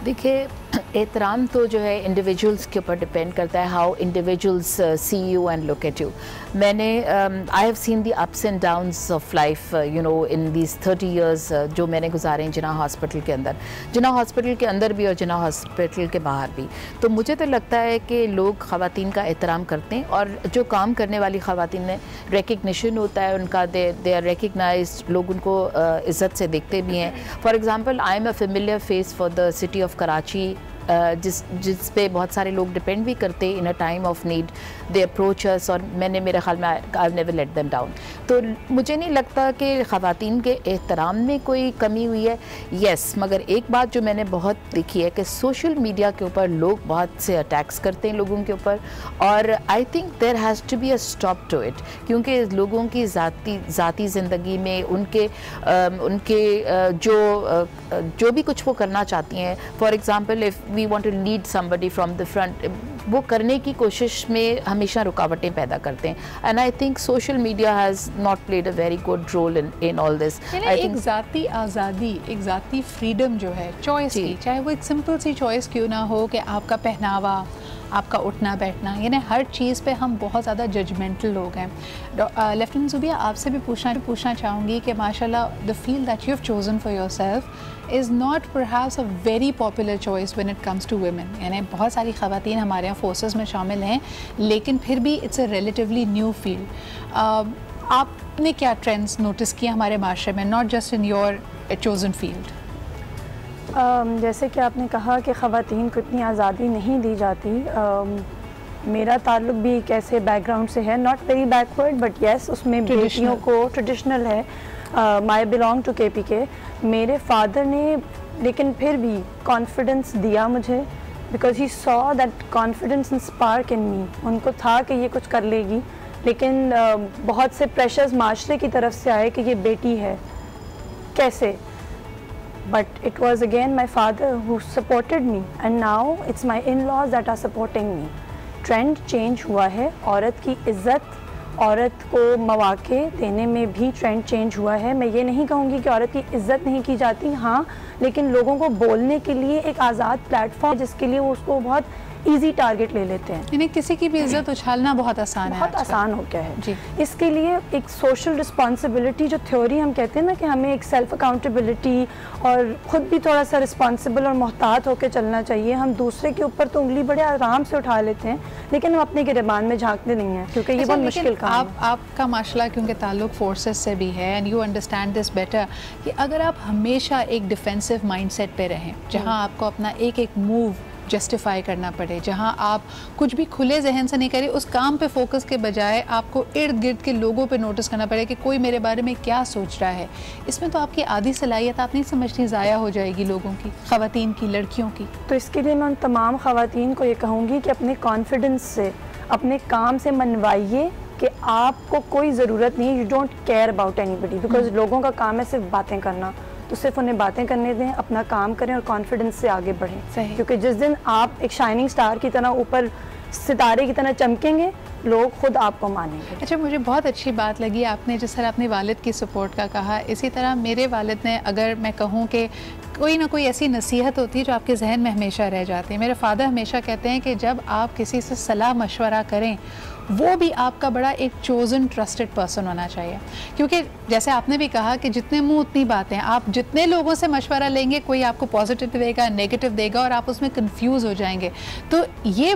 देखिए, एहतराम तो जो है इंडिविजुअल्स के ऊपर डिपेंड करता है, how individuals see you and look at you. मैंने I have seen the ups and downs of life you know in these 30 years जो मैंने गुजारे हैं जिन्ना हॉस्पिटल के अंदर, जिन्ना हॉस्पिटल के अंदर भी और जिन्ना हॉस्पिटल के बाहर भी। तो मुझे तो लगता है कि लोग ख़वातीन का एहतराम करते हैं, और जो काम करने वाली ख़वातीन में रिकग्निशन होता है उनका, दे आर रिकग्नाइज्ड, लोग उनको इज़्ज़त से देखते भी हैं। For example, I am a familiar face for the city of Karachi, जिस पे बहुत सारे लोग डिपेंड भी करते हैं in a time of need, they approach us, और मैंने मेरे ख्याल में I never let them down. तो मुझे नहीं लगता कि ख़वातीन के एहतराम में कोई कमी हुई है। येस, मगर एक बात जो मैंने बहुत देखी है कि सोशल मीडिया के ऊपर लोग बहुत से अटैक्स करते हैं लोगों के ऊपर, और I think there has to be a stop to it, क्योंकि लोगों की ज़ाती ज़िंदगी में उनके जो भी कुछ वो करना चाहती हैं, for example if we want to lead somebody from the front, वो करने की कोशिश में हमेशा रुकावटें पैदा करते हैं। And I think social media has not played a very good role in all this. एक ज़ाती आज़ादी, एक ज़ाती फ्रीडम जो है चॉइस की, चाहे वो एक सिंपल सी चॉइस क्यों ना हो कि आपका पहनावा, आपका उठना बैठना, यानी हर चीज़ पे हम बहुत ज़्यादा जजमेंटल लोग हैं। लेफ्टिनेंट ज़ुबिया, आपसे भी पूछना चाहूँगी कि माशाल्लाह the field that you have chosen for yourself is not perhaps a very popular choice when it comes to women. यानी बहुत सारी ख़वातीन हमारे यहाँ फोर्सेस में शामिल हैं, लेकिन फिर भी it's a relatively new field. आपने क्या ट्रेंड्स नोटिस किए हमारे माशरे में, not just in your chosen field? जैसे कि आपने कहा कि ख़वातीन को इतनी आज़ादी नहीं दी जाती, मेरा ताल्लुक भी एक ऐसे बैकग्राउंड से है, not very backward but yes, उसमें बेटियों को ट्रेडिशनल है। My belong to KPK। मेरे फादर ने लेकिन फिर भी कॉन्फिडेंस दिया मुझे, because he saw that confidence and spark in me. उनको था कि ये कुछ कर लेगी, लेकिन बहुत से प्रेशर्स माशरे की तरफ से आए कि ये बेटी है कैसे, but it was again my father who supported me and now it's my in-laws that are supporting me. Trend change हुआ है, औरत की इज़्ज़त, औरत को मौके देने में भी ट्रेंड चेंज हुआ है। मैं ये नहीं कहूँगी कि औरत की इज़्ज़त नहीं की जाती, हाँ, लेकिन लोगों को बोलने के लिए एक आज़ाद प्लेटफॉर्म जिसके लिए वो उसको बहुत इजी टारगेट ले लेते हैं। यानी किसी की भी इज्जत उछालना बहुत आसान है, बहुत आसान हो गया है जी। इसके लिए एक सोशल रिस्पॉन्सिबिलिटी, जो थ्योरी हम कहते हैं ना कि हमें एक सेल्फ अकाउंटेबिलिटी और ख़ुद भी थोड़ा सा रिस्पॉन्सिबल और मोहतात होकर चलना चाहिए। हम दूसरे के ऊपर तो उंगली बड़े आराम से उठा लेते हैं, लेकिन हम अपने गिरबान में झांकते नहीं हैं, क्योंकि ये बहुत मुश्किल काम है। आपका माशाल्लाह क्योंकि ताल्लुक फोर्सेस से भी है and you understand this better, कि अगर आप हमेशा एक डिफेंसिव माइंडसेट पे रहें, जहाँ आपको अपना एक एक मूव जस्टिफाई करना पड़े, जहाँ आप कुछ भी खुले जहन से नहीं करें, उस काम पे फोकस के बजाय आपको इर्द गिर्द के लोगों पे नोटिस करना पड़े कि कोई मेरे बारे में क्या सोच रहा है, इसमें तो आपकी आधी सलाहियत आप नहीं समझती ज़ाया हो जाएगी लोगों की, ख़वातीन की, लड़कियों की। तो इसके लिए मैं उन तमाम ख़वातीन को ये कहूँगी कि अपने कॉन्फिडेंस से, अपने काम से मनवाइए कि आपको कोई ज़रूरत नहीं है, you don't care about anybody, because लोगों का काम है सिर्फ बातें करना, तो सिर्फ उन्हें बातें करने दें, अपना काम करें और कॉन्फिडेंस से आगे बढ़ें। क्योंकि जिस दिन आप एक शाइनिंग स्टार की तरह ऊपर सितारे की तरह चमकेंगे, लोग खुद आपको मानेंगे। अच्छा, मुझे बहुत अच्छी बात लगी आपने जिस तरह अपने वालिद की सपोर्ट का कहा, इसी तरह मेरे वालिद ने, अगर मैं कहूँ कि कोई ना कोई ऐसी नसीहत होती है जो आपके जहन में हमेशा रह जाती है। मेरे फादर हमेशा कहते हैं कि जब आप किसी से सलाह मशवरा करें, वो भी आपका बड़ा एक चोज़न ट्रस्टेड पर्सन होना चाहिए, क्योंकि जैसे आपने भी कहा कि जितने मुंह उतनी बातें, आप जितने लोगों से मशवरा लेंगे, कोई आपको पॉजिटिव देगा, नेगेटिव देगा और आप उसमें कंफ्यूज हो जाएंगे। तो ये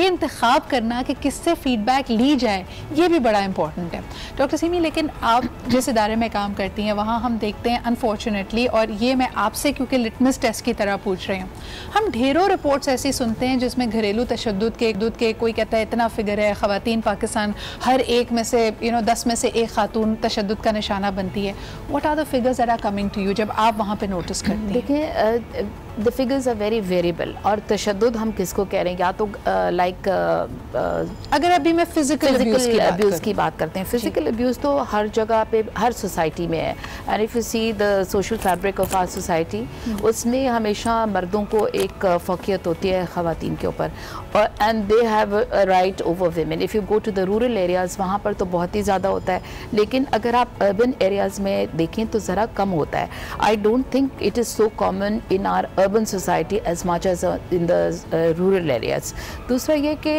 इंतखाब करना कि किससे फीडबैक ली जाए, ये भी बड़ा इंपॉर्टेंट है। डॉक्टर सिमी, लेकिन आप जिस इदारे में काम करती हैं, वहाँ हम देखते हैं अनफॉर्चुनेटली, और ये मैं आपसे क्योंकि लिटमस टेस्ट की तरह पूछ रही हूँ, हम ढेरों रिपोर्ट्स ऐसी सुनते हैं जिसमें घरेलू तशद्दुद के कोई कहता है इतना फिगर है, ख़वातीन पाकिस्तान हर एक में से 10 में से एक खातून तशद्दुद का निशाना बनती है। What are the figures that are coming to you जब आप वहाँ पे नोटिस करते हैं? देखिए, the figures are very variable. और तशद्दुद हम किसको कह रहे हैं, या तो लाइक अगर अभी मैं फिजिकल अब्यूज़ की बात करते हैं, फिजिकल अब्यूज़ तो हर जगह पे, हर सोसाइटी में है। And if you see the social fabric of our society, उसमें हमेशा मर्दों को एक फ़ौक़ियत होती है ख़वातीन के ऊपर, और and they have a right over women. If you go to the rural areas, वहाँ पर तो बहुत ही ज़्यादा होता है, लेकिन अगर आप अर्बन एरियाज़ में देखें तो ज़रा कम होता है। I don't think it is so common in are urban society as much as in the rural areas. दूसरा ये कि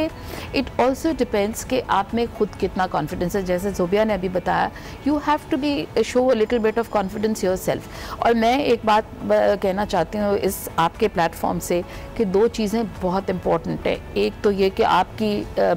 it also depends कि आप में खुद कितना confidence है। जैसे ज़ोबिया ने अभी बताया, you have to be show a little bit of confidence yourself. और मैं एक बात कहना चाहती हूँ इस आपके प्लेटफॉर्म से कि दो चीज़ें बहुत important है। एक तो ये कि आपकी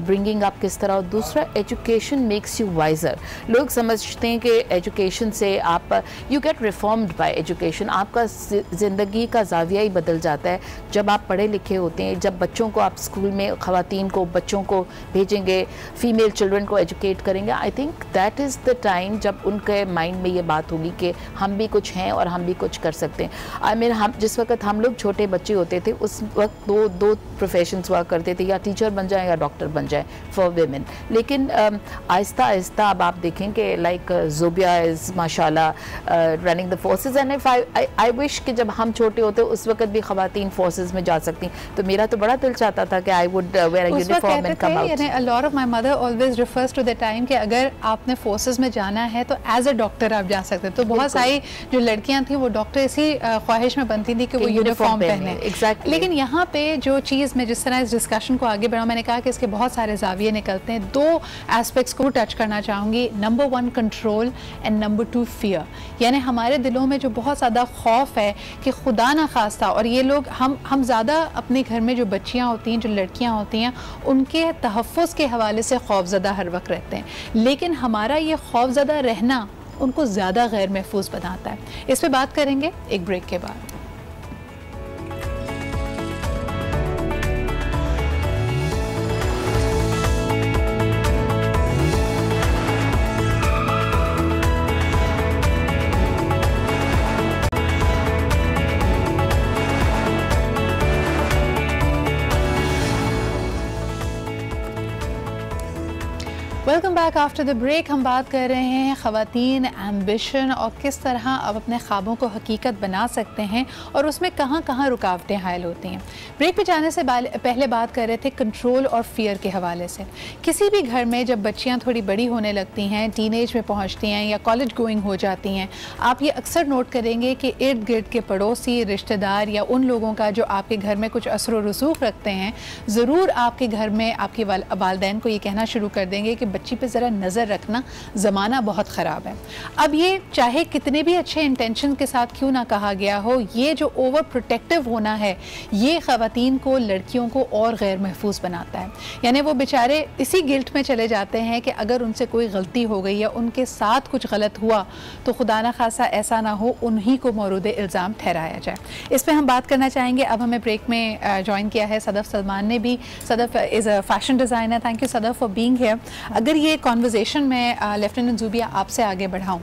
bringing up किस तरह, और दूसरा education makes you wiser. लोग समझते हैं कि education से आप you get reformed by education, आपका ज़िंदगी का ज़ाविया ही बदल जाता है जब आप पढ़े लिखे होते हैं। जब बच्चों को आप स्कूल में ख़वातीन को, बच्चों को भेजेंगे, फीमेल चिल्ड्रन को एजुकेट करेंगे, I think that is the time जब उनके माइंड में ये बात होगी कि हम भी कुछ हैं और हम भी कुछ कर सकते हैं। आई मीन, हम जिस वक्त हम लोग छोटे बच्चे होते थे, उस वक्त दो प्रोफेशन्स हुआ करते थे, या टीचर बन जाए या डॉक्टर बन जाए फॉर वेमेन। लेकिन आहिस्ता आहिस्ता अब आप देखें कि लाइक ज़ोबिया इज़ माशाल्लाह running the forces, and if I wish कि जब हम छोटे होते उस वक्त भी ख़वातीन फोर्सेस में जा सकती हैं। तो मेरा तो बड़ा दिल चाहता था कि I would wear a uniform and come out. A lot of my mother always refers to the time कि अगर आपने फोर्सेस में जाना है तो एज अ डॉक्टर आप जा सकते हैं। तो बहुत सारी जो लड़कियां थी वो डॉक्टर इसी ख्वाहिश में बनती थी कि वो यूनिफॉर्म पहने। एग्जैक्टली। लेकिन यहाँ पे जो चीज़ मैं जिस तरह इस डिस्कशन को आगे बढ़ाऊँ, मैंने कहा कि इसके बहुत सारे जाविये निकलते हैं। दो एस्पेक्ट्स को टच करना चाहूँगी। Number 1 control and number 2 fear, यानी हमारे दिलों में जो बहुत ज़्यादा खौफ है कि खुदा ना खास्ता, और ये लोग हम ज़्यादा अपने घर में जो बच्चियाँ होती हैं, जो लड़कियाँ होती हैं, उनके तहफ़्फ़ुज़ के हवाले से खौफज़दा हर वक्त रहते हैं। लेकिन हमारा ये खौफज़दा रहना उनको ज़्यादा गैर महफूज बनाता है। इस पे बात करेंगे एक ब्रेक के बाद। Welcome back after the break. हम बात कर रहे हैं ख़वातीन, एम्बिशन और किस तरह आप अपने ख्वाबों को हकीकत बना सकते हैं और उसमें कहाँ कहाँ रुकावटें हायल होती हैं। ब्रेक पे जाने से पहले बात कर रहे थे कंट्रोल और फियर के हवाले से। किसी भी घर में जब बच्चियाँ थोड़ी बड़ी होने लगती हैं, टीनेज में पहुँचती हैं या कॉलेज गोइंग हो जाती हैं, आप ये अक्सर नोट करेंगे कि इर्द गिर्द के पड़ोसी, रिश्तेदार या उन लोगों का जो आपके घर में कुछ असर व रसूख रखते हैं, ज़रूर आपके घर में आपके वालिदैन को ये कहना शुरू कर देंगे कि बच्ची पे ज़रा नज़र रखना, ज़माना बहुत ख़राब है। अब ये चाहे कितने भी अच्छे इंटेंशन के साथ क्यों ना कहा गया हो, ये जो ओवर प्रोटेक्टिव होना है, ये ख़वातीन को, लड़कियों को और गैर महफूज बनाता है। यानी वो बेचारे इसी गिल्ट में चले जाते हैं कि अगर उनसे कोई गलती हो गई या उनके साथ कुछ गलत हुआ तो खुदा न खासा ऐसा ना हो उन्हीं को मौरूद इल्ज़ाम ठहराया जाए। इस पर हम बात करना चाहेंगे। अब हमें ब्रेक में ज्वाइन किया है सदफ़ सलमान ने भी। Sadaf is a fashion designer. Thank you Sadaf for being here. अगर ये कॉन्वर्जेशन में लेफ्टिनेंट ज़ूबिया आपसे आगे बढ़ाऊँ,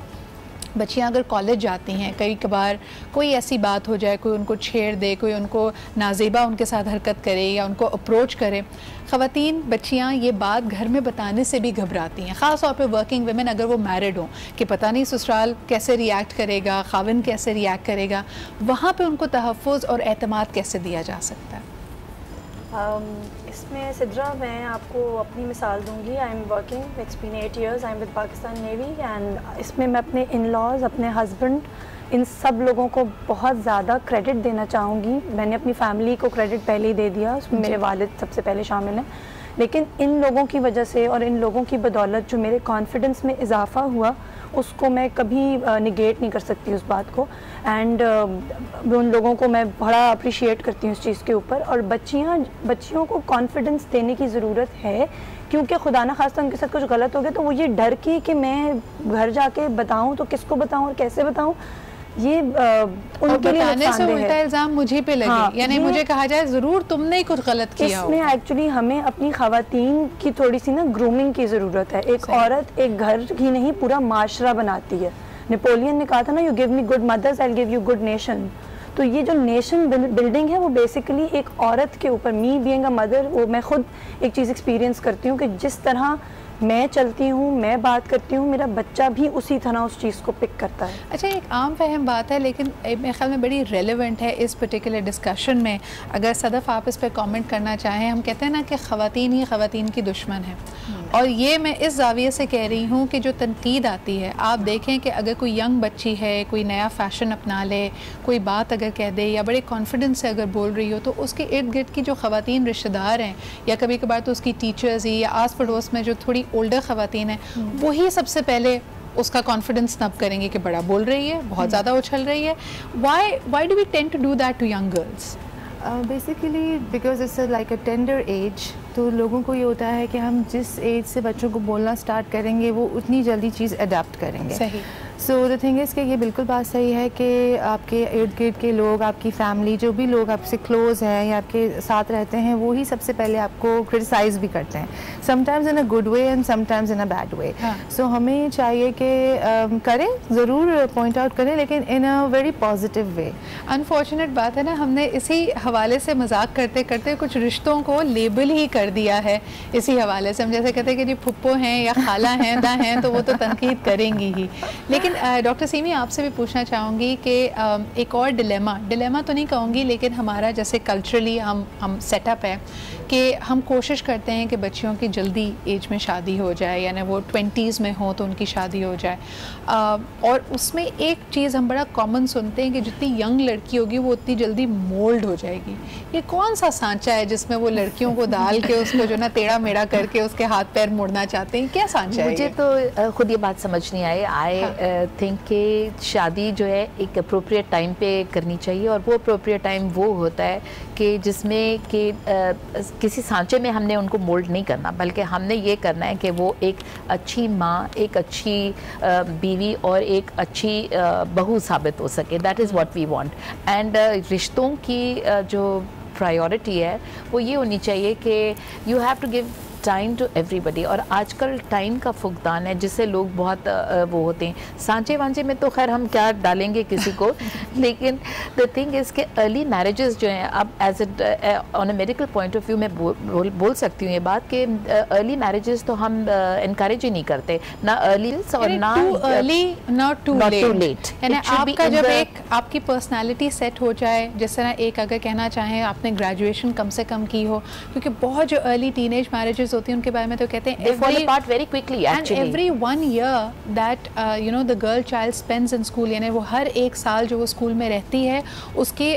बच्चियाँ अगर कॉलेज जाती हैं, कई कबार कोई ऐसी बात हो जाए, कोई उनको छेड़ दे, कोई उनको नाज़ेबा उनके साथ हरकत करे या उनको अप्रोच करे, ख़वातीन, बच्चियाँ ये बात घर में बताने से भी घबराती हैं। ख़ास तौर पे वर्किंग वुमेन अगर वो मैरिड हों कि पता नहीं ससुराल कैसे रिएक्ट करेगा, खाविन कैसे रिएक्ट करेगा, वहाँ पे उनको तहफ़्फ़ुज़ और एतमाद कैसे दिया जा सकता है? इसमें सिद्रा, मैं आपको अपनी मिसाल दूंगी। I am working, it's been 8 years, I am with Pakistan Navy, and इसमें मैं अपने इन लॉज, अपने हस्बैंड, इन सब लोगों को बहुत ज़्यादा क्रेडिट देना चाहूँगी। मैंने अपनी फैमिली को क्रेडिट पहले ही दे दिया, उसमें मेरे वालिद सबसे पहले शामिल हैं, लेकिन इन लोगों की वजह से और इन लोगों की बदौलत जो मेरे कॉन्फिडेंस में इजाफ़ा हुआ, उसको मैं कभी निगेट नहीं कर सकती उस बात को। एंड उन लोगों को मैं बड़ा अप्रिशिएट करती हूँ उस चीज़ के ऊपर। और बच्चियों को कॉन्फिडेंस देने की ज़रूरत है, क्योंकि खुदा न खास्ता उनके साथ कुछ गलत हो गया तो वो ये डर की कि मैं घर जाके बताऊँ तो किसको बताऊँ और कैसे बताऊँ, ये उनके लिए बताने से उल्टा इल्ज़ाम मुझे पे लगे। हाँ, यानी मुझे कहा जाए ज़रूर तुमने कुछ गलत किया। इसमें एक्चुअली हमें अपनी ख़वातीन की थोड़ी सी ना ग्रूमिंग की ज़रूरत है। एक औरत एक घर ही नहीं पूरा माशरा बनाती है। नेपोलियन ने कहा था ना, you give me good mother's I will give you good nation. तो ये जो नेशन बिल्डिंग है वो बेसिकली एक औरत के ऊपर, मी बीइंग अ मदर, वो मैं खुद एक चीज़ एक्सपीरियंस करती हूँ कि जिस तरह मैं चलती हूँ, मैं बात करती हूँ, मेरा बच्चा भी उसी तरह उस चीज़ को पिक करता है। अच्छा, एक आम फहम बात है लेकिन मेरे ख्याल में बड़ी रेलेवेंट है इस पर्टिकुलर डिस्कशन में। अगर सदफ़ आप इस पर कमेंट करना चाहें। हम कहते हैं ना कि ख़वातीन ही ख़वातीन की दुश्मन है, और ये मैं इस जाविये से कह रही हूँ कि जो तनकीद आती है, आप देखें कि अगर कोई यंग बच्ची है, कोई नया फ़ैशन अपना ले, कोई बात अगर कह दे या बड़े कॉन्फिडेंस से अगर बोल रही हो, तो उसके इर्द गिर्द की जो ख़वातीन रिश्तेदार हैं या कभी कभार तो उसकी टीचर्स ही या आस पड़ोस में जो थोड़ी ओल्डर ख़वातीन हैं, वही सबसे पहले उसका कॉन्फिडेंस नब करेंगे कि बड़ा बोल रही है, बहुत ज़्यादा उछल रही है। Why do we tend to do that to young girls? Basically because it's like a tender age. तो लोगों को ये होता है कि हम जिस एज से बच्चों को बोलना स्टार्ट करेंगे वो उतनी जल्दी चीज़ अडेप्ट करेंगे। सही। सो द थिंग इज़ कि ये बिल्कुल बात सही है कि आपके इर्द गिर्द के लोग, आपकी फैमिली, जो भी लोग आपसे क्लोज़ हैं या आपके साथ रहते हैं, वो ही सबसे पहले आपको क्रिटिसाइज़ भी करते हैं, sometimes in a good way and sometimes in a bad way. So हमें चाहिए कि करें, ज़रूर पॉइंट आउट करें, लेकिन in a very positive way. Unfortunate बात है ना, हमने इसी हवाले से मजाक करते करते कुछ रिश्तों को लेबल ही कर दिया है। इसी हवाले से हम जैसे कहते हैं कि जी फुप्पो हैं या खाला हैं, दा हैं, तो वो तो तनकीद करेंगी ही। लेकिन लेकिन डॉक्टर सीमी आपसे भी पूछना चाहूँगी कि एक और डिलेमा तो नहीं कहूँगी, लेकिन हमारा जैसे कल्चरली हम सेटअप है कि हम कोशिश करते हैं कि बच्चियों की जल्दी एज में शादी हो जाए, यानी वो 20s में हो तो उनकी शादी हो जाए। और उसमें एक चीज़ हम बड़ा कॉमन सुनते हैं कि जितनी यंग लड़की होगी वो उतनी जल्दी मोल्ड हो जाएगी। ये कौन सा सांचा है जिसमें वो लड़कियों को डाल के उसको जो ना टेढ़ा मेढ़ा करके उसके हाथ पैर मोड़ना चाहते हैं? क्या सांचा है? मुझे तो खुद ये बात समझ नहीं आई। आई थिंक कि शादी जो है एक अप्रोप्रिएट टाइम पे करनी चाहिए, और वो अप्रोप्रिएट टाइम वो होता है कि जिसमें कि किसी सांचे में हमने उनको मोल्ड नहीं करना, बल्कि हमने ये करना है कि वो एक अच्छी माँ, एक अच्छी बीवी और एक अच्छी बहू साबित हो सके। That is what we want. And रिश्तों की जो प्रायोरिटी है वो ये होनी चाहिए कि you have to give time to everybody. और आजकल टाइम का फुकदान है जिससे लोग बहुत वो होते हैं। सांचे वांचे में तो खैर हम क्या डालेंगे किसी को, लेकिन द थिंग इज़ कि अर्ली मैरिजेस जो हैं, अब as on a medical point of view मैं बोल सकती हूँ ये बात कि अर्ली मैरिजेस तो हम इनकरेज ही नहीं करते, ना अर्ली और ना अर्ली नॉट टू लेट। यानी आपका जब एक आपकी पर्सनैलिटी सेट हो जाए, जिस तरह एक अगर कहना चाहें आपने ग्रेजुएशन कम से कम की हो, क्योंकि बहुत जो अर्ली टीनेज मैरिजेस होती हैं उनके बारे में तो कहते हैं every 1 year that you know the girl child spends in school, यानी वो हर एक साल जो वो स्कूल में रहती है उसके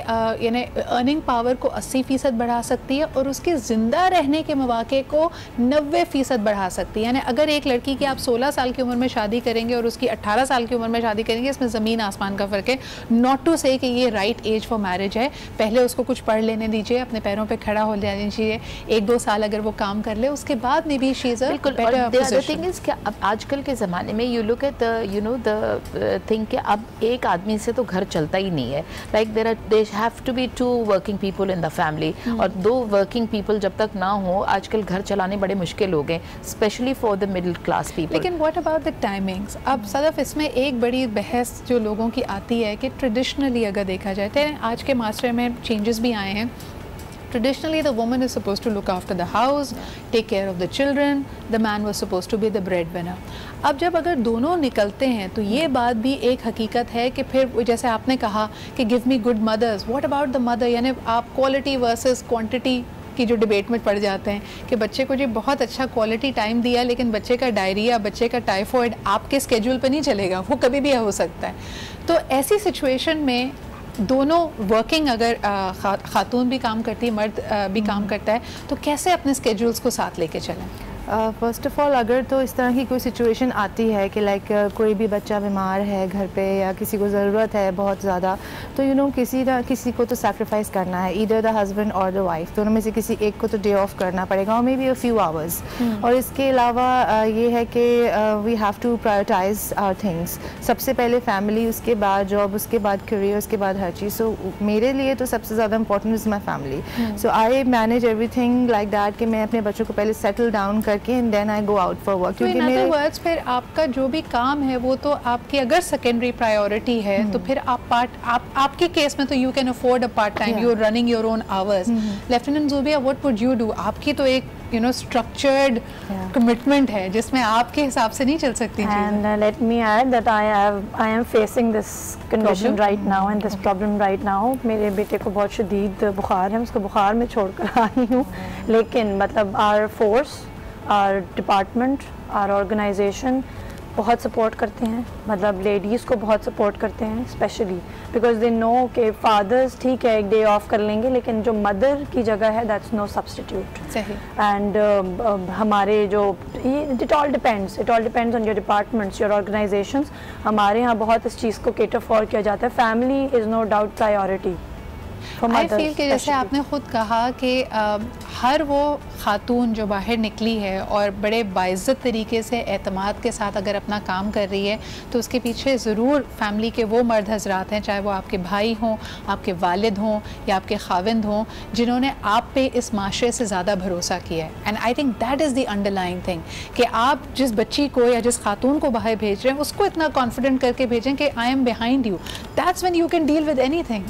यानी अर्निंग पावर को 80% बढ़ा सकती है और उसके ज़िंदा रहने के मौके को 90% बढ़ा सकती है। यानी अगर एक लड़की की आप 16 साल की उम्र में शादी करेंगे और उसकी 18 साल की उम्र में शादी करेंगे, इसमें ज़मीन आसमान का फ़र्क है। नॉट टू से कि ये राइट एज फॉर मैरिज है, पहले उसको कुछ पढ़ लेने दीजिए, अपने पैरों पे खड़ा हो जाने दीजिए, 1-2 साल अगर वो काम कर ले उसके बाद में भी she is a better position. Thing is कि अब आजकल के ज़माने में you look at the you know the thing कि अब एक आदमी से तो घर चलता ही नहीं है। Like there have to be 2 working people in the family, और 2 वर्किंग पीपल जब तक ना हो आजकल घर चलाने बड़े मुश्किल हो गए, specially for the middle class people. लेकिन व्हाट अबाउट द टाइमिंग्स? अब सदफ इसमें एक बड़ी बहस जो लोगों की आती है कि ट्रेडिशनली अगर देखा जाए तो आज के मास्टर में चेंजेस भी आए हैं। Traditionally, the woman is supposed to look after the house, take care of the children. The man was supposed to be the breadwinner. अब जब अगर दोनों निकलते हैं तो ये बात भी एक हकीकत है कि फिर जैसे आपने कहा कि give me good mothers. What about the mother? यानी आप quality versus quantity की जो डिबेट में पड़ जाते हैं कि बच्चे को जी बहुत अच्छा क्वालिटी टाइम दिया, लेकिन बच्चे का डायरिया, बच्चे का टाइफॉइड आपके स्केड्यूल पे नहीं चलेगा, वो कभी भी हो सकता है। तो ऐसी सिचुएशन में दोनों वर्किंग अगर खातून भी काम करती है, मर्द भी काम करता है, तो कैसे अपने स्केड्यूल्स को साथ लेके चलें? फ़र्स्ट ऑफ़ ऑल अगर तो इस तरह की कोई सिचुएशन आती है कि लाइक कोई भी बच्चा बीमार है घर पे या किसी को ज़रूरत है बहुत ज़्यादा, तो यू नो किसी को तो सैक्रिफाइस करना है, ईदर द हस्बैंड और द वाइफ, दोनों में से किसी एक को तो डे ऑफ करना पड़ेगा, और maybe a few hours. और इसके अलावा ये है कि we have to prioritise our things. सबसे पहले फैमिली, उसके बाद जॉब, उसके बाद करियर, उसके बाद हर चीज़। सो मेरे लिए तो सबसे ज़्यादा important is my family. So I manage everything like that कि मैं अपने बच्चों को पहले सेटल डाउन करके and then I go out for work। क्योंकि मेरे वर्ड्स फिर आपका जो भी काम है वो तो आपकी अगर सेकेंडरी प्रायोरिटी है तो फिर आपके केस में तो you can afford a part time, you are running your own hours. Lieutenant Zubia, what would you do? आपकी तो एक स्ट्रक्चर्ड कमिटमेंट है जिसमें आपके हिसाब से नहीं चल सकती। And let me add that I am facing this condition right now and this problem right now। मेरे बेटे को बहुत शदीद बुखार है, उसको बुखार में छोड़कर आई हूँ, लेकिन मतलब our force, our department, our organization बहुत सपोर्ट करते हैं, मतलब लेडीज़ को बहुत सपोर्ट करते हैं, स्पेशली बिकॉज दे नो कि फादर्स ठीक है एक डे ऑफ कर लेंगे, लेकिन जो मदर की जगह है दैट्स नो सब्सटीट्यूट। सही। एंड हमारे जो it all depends on your departments, your organisations. हमारे यहाँ बहुत इस चीज़ को केटर फॉर किया जाता है। Family is no doubt priority. I feel कि जैसे आपने ख़ुद कहा कि हर वो खातून जो बाहर निकली है और बड़े बाइज़्ज़त तरीके से एतमाद के साथ अगर अपना काम कर रही है, तो उसके पीछे ज़रूर फैमिली के वो मर्द हजरात हैं, चाहे वो आपके भाई हों, आपके वालिद हों या आपके खाविंद हों, जिन्होंने आप पे इस माशरे से ज़्यादा भरोसा किया है। And I think that is the underlying thing कि आप जिस बच्ची को या जिस खातून को बाहर भेज रहे हैं उसको इतना कॉन्फिडेंट करके भेजें कि I am behind you. That's when you can deal with anything.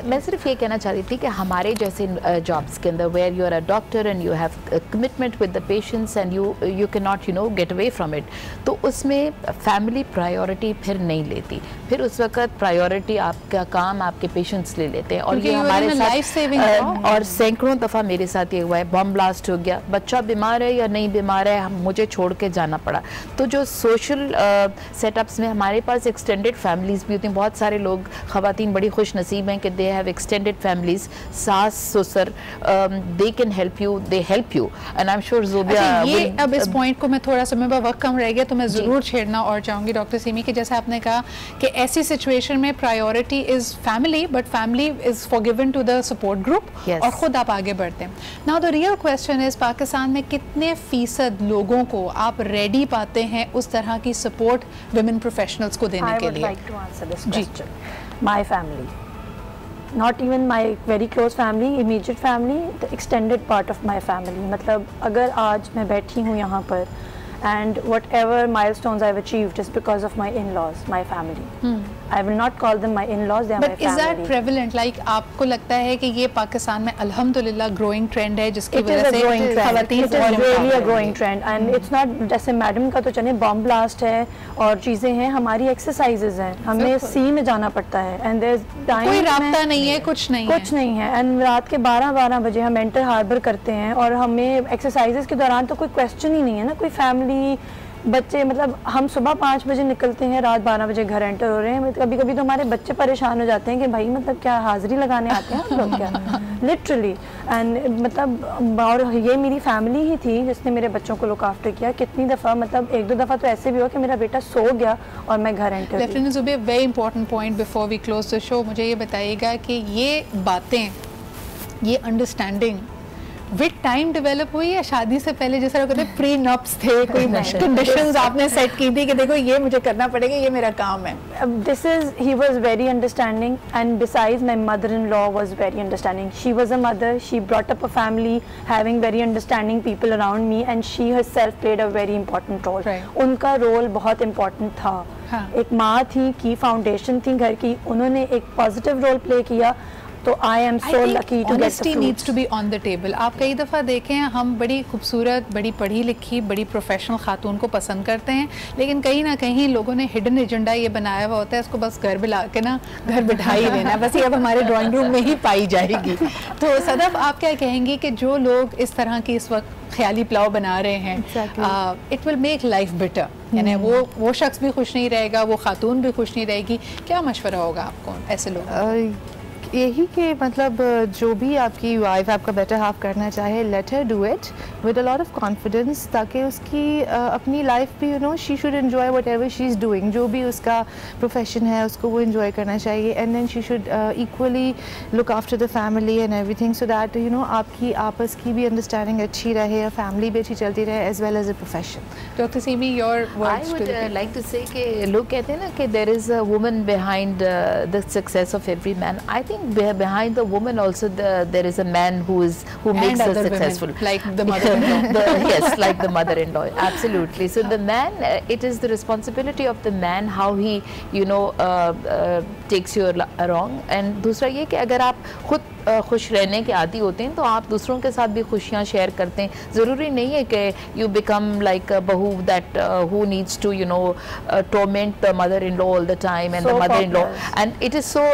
मैं सिर्फ ये कहना चाह रही थी कि हमारे जैसे जॉब्स के अंदर where you are a doctor and you have commitment with the patients and you can not get away from it, तो उसमें फैमिली प्रायोरिटी फिर नहीं लेती, फिर उस वक्त प्रायोरिटी आपका काम आपके पेशेंट्स ले लेते हैं। और ये हमारे साथ और सैकड़ों दफ़ा मेरे साथ ये हुआ है, बम ब्लास्ट हो गया, बच्चा बीमार है या नहीं बीमार है, मुझे छोड़ के जाना पड़ा। तो जो सोशल सेटअप्स में हमारे पास एक्सटेंडेड फैमिलीज भी होती हैं, बहुत सारे लोग ख़वातीन बड़ी खुश नसीब हैं कि दे हैव एक्सटेंडेड फैमिलीज, सास ससुर, they can help you, they help you and I am sure Zobia. ये अब इस पॉइंट को मैं थोड़ा सा, मेरे पास वक्त कम रह गया तो मैं ज़रूर छेड़ना और चाहूँगी डॉक्टर सीमी कि जैसे आपने कहा कि ऐसी सिचुएशन में priority is family, but family is forgiven to the support group और ख़ुद आप आगे बढ़ते हैं। Now the real question is, Pakistan में कितने फ़ीसद लोगों को आप रेडी पाते हैं उस तरह की सपोर्ट विमेन प्रोफेशनल्स को देने के लिए? I would like to answer this question. My family, not even my very close family, immediate family, the extended part of my family. मतलब अगर आज मैं बैठी हूँ यहाँ पर and whatever milestones I've achieved is because of my in-laws, my family. I will not call them my in-laws, they are my family. But is that prevalent? Like आपको लगता है कि ये पाकिस्तान में अल्हम्दुलिल्लाह growing trend है जिसकी वजह से ख़वातीन it is really a growing trend and it's not जैसे मैडम का तो चले बॉम्ब ब्लास्ट है और चीज़ें हैं, हमारी एक्सरसाइजेज हैं, हमें सी में जाना पड़ता है and there's time, कोई राब्ता नहीं है, कुछ नहीं है and रात के 12 बजे हम एंटर हार्बर करते हैं और हमें एक्सरसाइजेज के दौरान तो कोई क्वेश्चन ही नहीं है ना, कोई फैमिली बच्चे, मतलब हम सुबह 5 बजे निकलते हैं, रात 12 बजे घर एंटर हो रहे हैं। कभी कभी तो हमारे बच्चे परेशान हो जाते हैं कि भाई मतलब क्या हाजिरी लगाने आते हैं हम लोग क्या, लिटरली। एंड मतलब और ये मेरी फैमिली ही थी जिसने मेरे बच्चों को लुक आफ्टर किया। कितनी दफ़ा, मतलब 1-2 दफ़ा तो ऐसे भी हुआ कि मेरा बेटा सो गया और मैं घर enter. Lieutenant Zubair, very important point before we close the show, मुझे ये बताइएगा कि ये बातें, ये अंडरस्टैंडिंग विद टाइम डेवलप हुई या शादी से पहले जैसे लोग कहते हैं प्री नप्स थे, कोई कंडीशंस आपने सेट की थी कि देखो ये मुझे करना पड़ेगा, ये मेरा काम है? This is, he was very understanding and besides my mother-in-law was very understanding. She was a mother, she brought up a family having very understanding people around me and she herself played a very important role. उनका role बहुत important था। एक माँ थी, की foundation थी घर की, उन्होंने एक पॉजिटिव रोल प्ले किया। तो I am so lucky to get the fruits. Needs to be on the table. आप कई दफ़ा देखें, हम बड़ी खूबसूरत, बड़ी पढ़ी लिखी, बड़ी प्रोफेशनल खातून को पसंद करते हैं, लेकिन कहीं ना कहीं लोगों ने हिडन एजेंडा ये बनाया हुआ होता है, इसको बस घर बिला के ना घर बिठा ही देना है, बस ये अब हमारे ड्राइंग रूम में ही पाई जाएगी। तो सदफ, आप क्या कहेंगी कि जो लोग इस तरह की इस वक्त ख्याली पुलाव बना रहे हैं, it will make life better, यानी वो शख्स भी खुश नहीं रहेगा, वो खातून भी खुश नहीं रहेगी, क्या मशवरा होगा आपको ऐसे लोग? यही कि मतलब जो भी आपकी वाइफ, आपका बेटर हाफ करना चाहे, let her do it with a lot of confidence, ताकि उसकी अपनी लाइफ भी, you know, she should enjoy what ever she is doing, जो भी उसका प्रोफेशन है उसको वो एंजॉय करना चाहिए, and then she should equally look after the family and everything, so that you know आपकी आपस की भी अंडरस्टैंडिंग अच्छी रहे और फैमिली भी अच्छी चलती रहे, as well as a profession. Doctor Seemi, your words? I would like to say कि लोग कहते हैं ना कि there is a woman behind the success of every man. I think behind the woman also there is a man who makes her successful, like the mother-in-law. Yes, like the mother-in-law, absolutely. So the man, it is the responsibility of the man how he, you know, takes you along. And दूसरा ये कि अगर आप खुद खुश रहने के आदी होते हैं तो आप दूसरों के साथ भी खुशियाँ शेयर करते हैं। ज़रूरी नहीं है कि you become like a बहू that who needs to, you know, torment the mother-in-law all the time and the mother-in-law, and it is so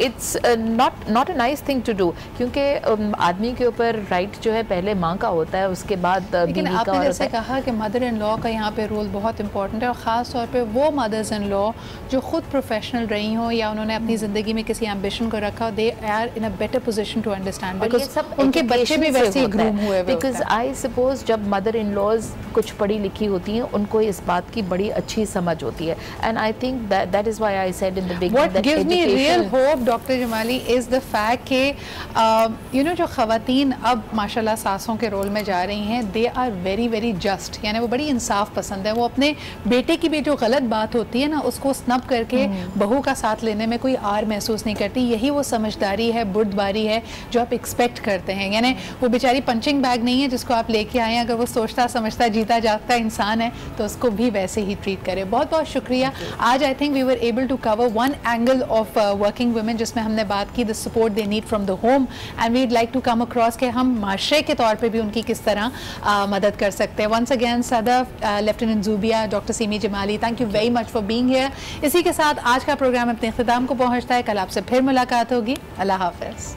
it's not a nice thing to do, क्योंकि आदमी के ऊपर राइट जो है पहले माँ का होता है, उसके बाद लेकिन आपने जैसे कहा कि मदर इन लॉ का यहाँ पे रोल बहुत इंपॉर्टेंट है, और ख़ास तौर पे वो मदर्स इन लॉ जो खुद प्रोफेशनल रही हों या उन्होंने अपनी ज़िंदगी में किसी एम्बिशन को रखा, they are in a better position to understand, because उनके बच्चे भी वैसे ही ग्रूम हुए। बिकॉज़ आई सपोज जब मदर इन लॉज कुछ पढ़ी लिखी होती हैं, उनको इस बात की बड़ी अच्छी समझ होती है, and I think that is why I said in the beginning what gives me real hope doctor Jamali is the fact कि यू नो जो ख़वातीन अब माशाल्लाह सासों के रोल में जा रही हैं, they are very very just, यानी वो बड़ी इंसाफ पसंद है, वो अपने बेटे की भी जो गलत बात होती है ना उसको स्नब करके बहू का साथ लेने में कोई आर महसूस नहीं करती। यही वो समझदारी है, बुर्दबारी है जो आप एक्सपेक्ट करते हैं। यानी वो बेचारी पंचिंग बैग नहीं है जिसको आप लेके आए हैं, अगर वो सोचता समझता जीता जागता इंसान है तो उसको भी वैसे ही ट्रीट करें। बहुत बहुत शुक्रिया। आज I think we were able to cover one angle of working women, जिसमें हमने बात की the support they need from the home, and we'd like to come across के हम माशरे के तौर पे भी उनकी किस तरह मदद कर सकते हैं। Once again Sadaf, lieutenant Zubia, doctor Seemi Jamali, thank you very much for being here. इसी के साथ आज का प्रोग्राम अपने इख्तिताम को पहुंचता है। कल आपसे फिर मुलाकात होगी। अल्लाह हाफ़िज़।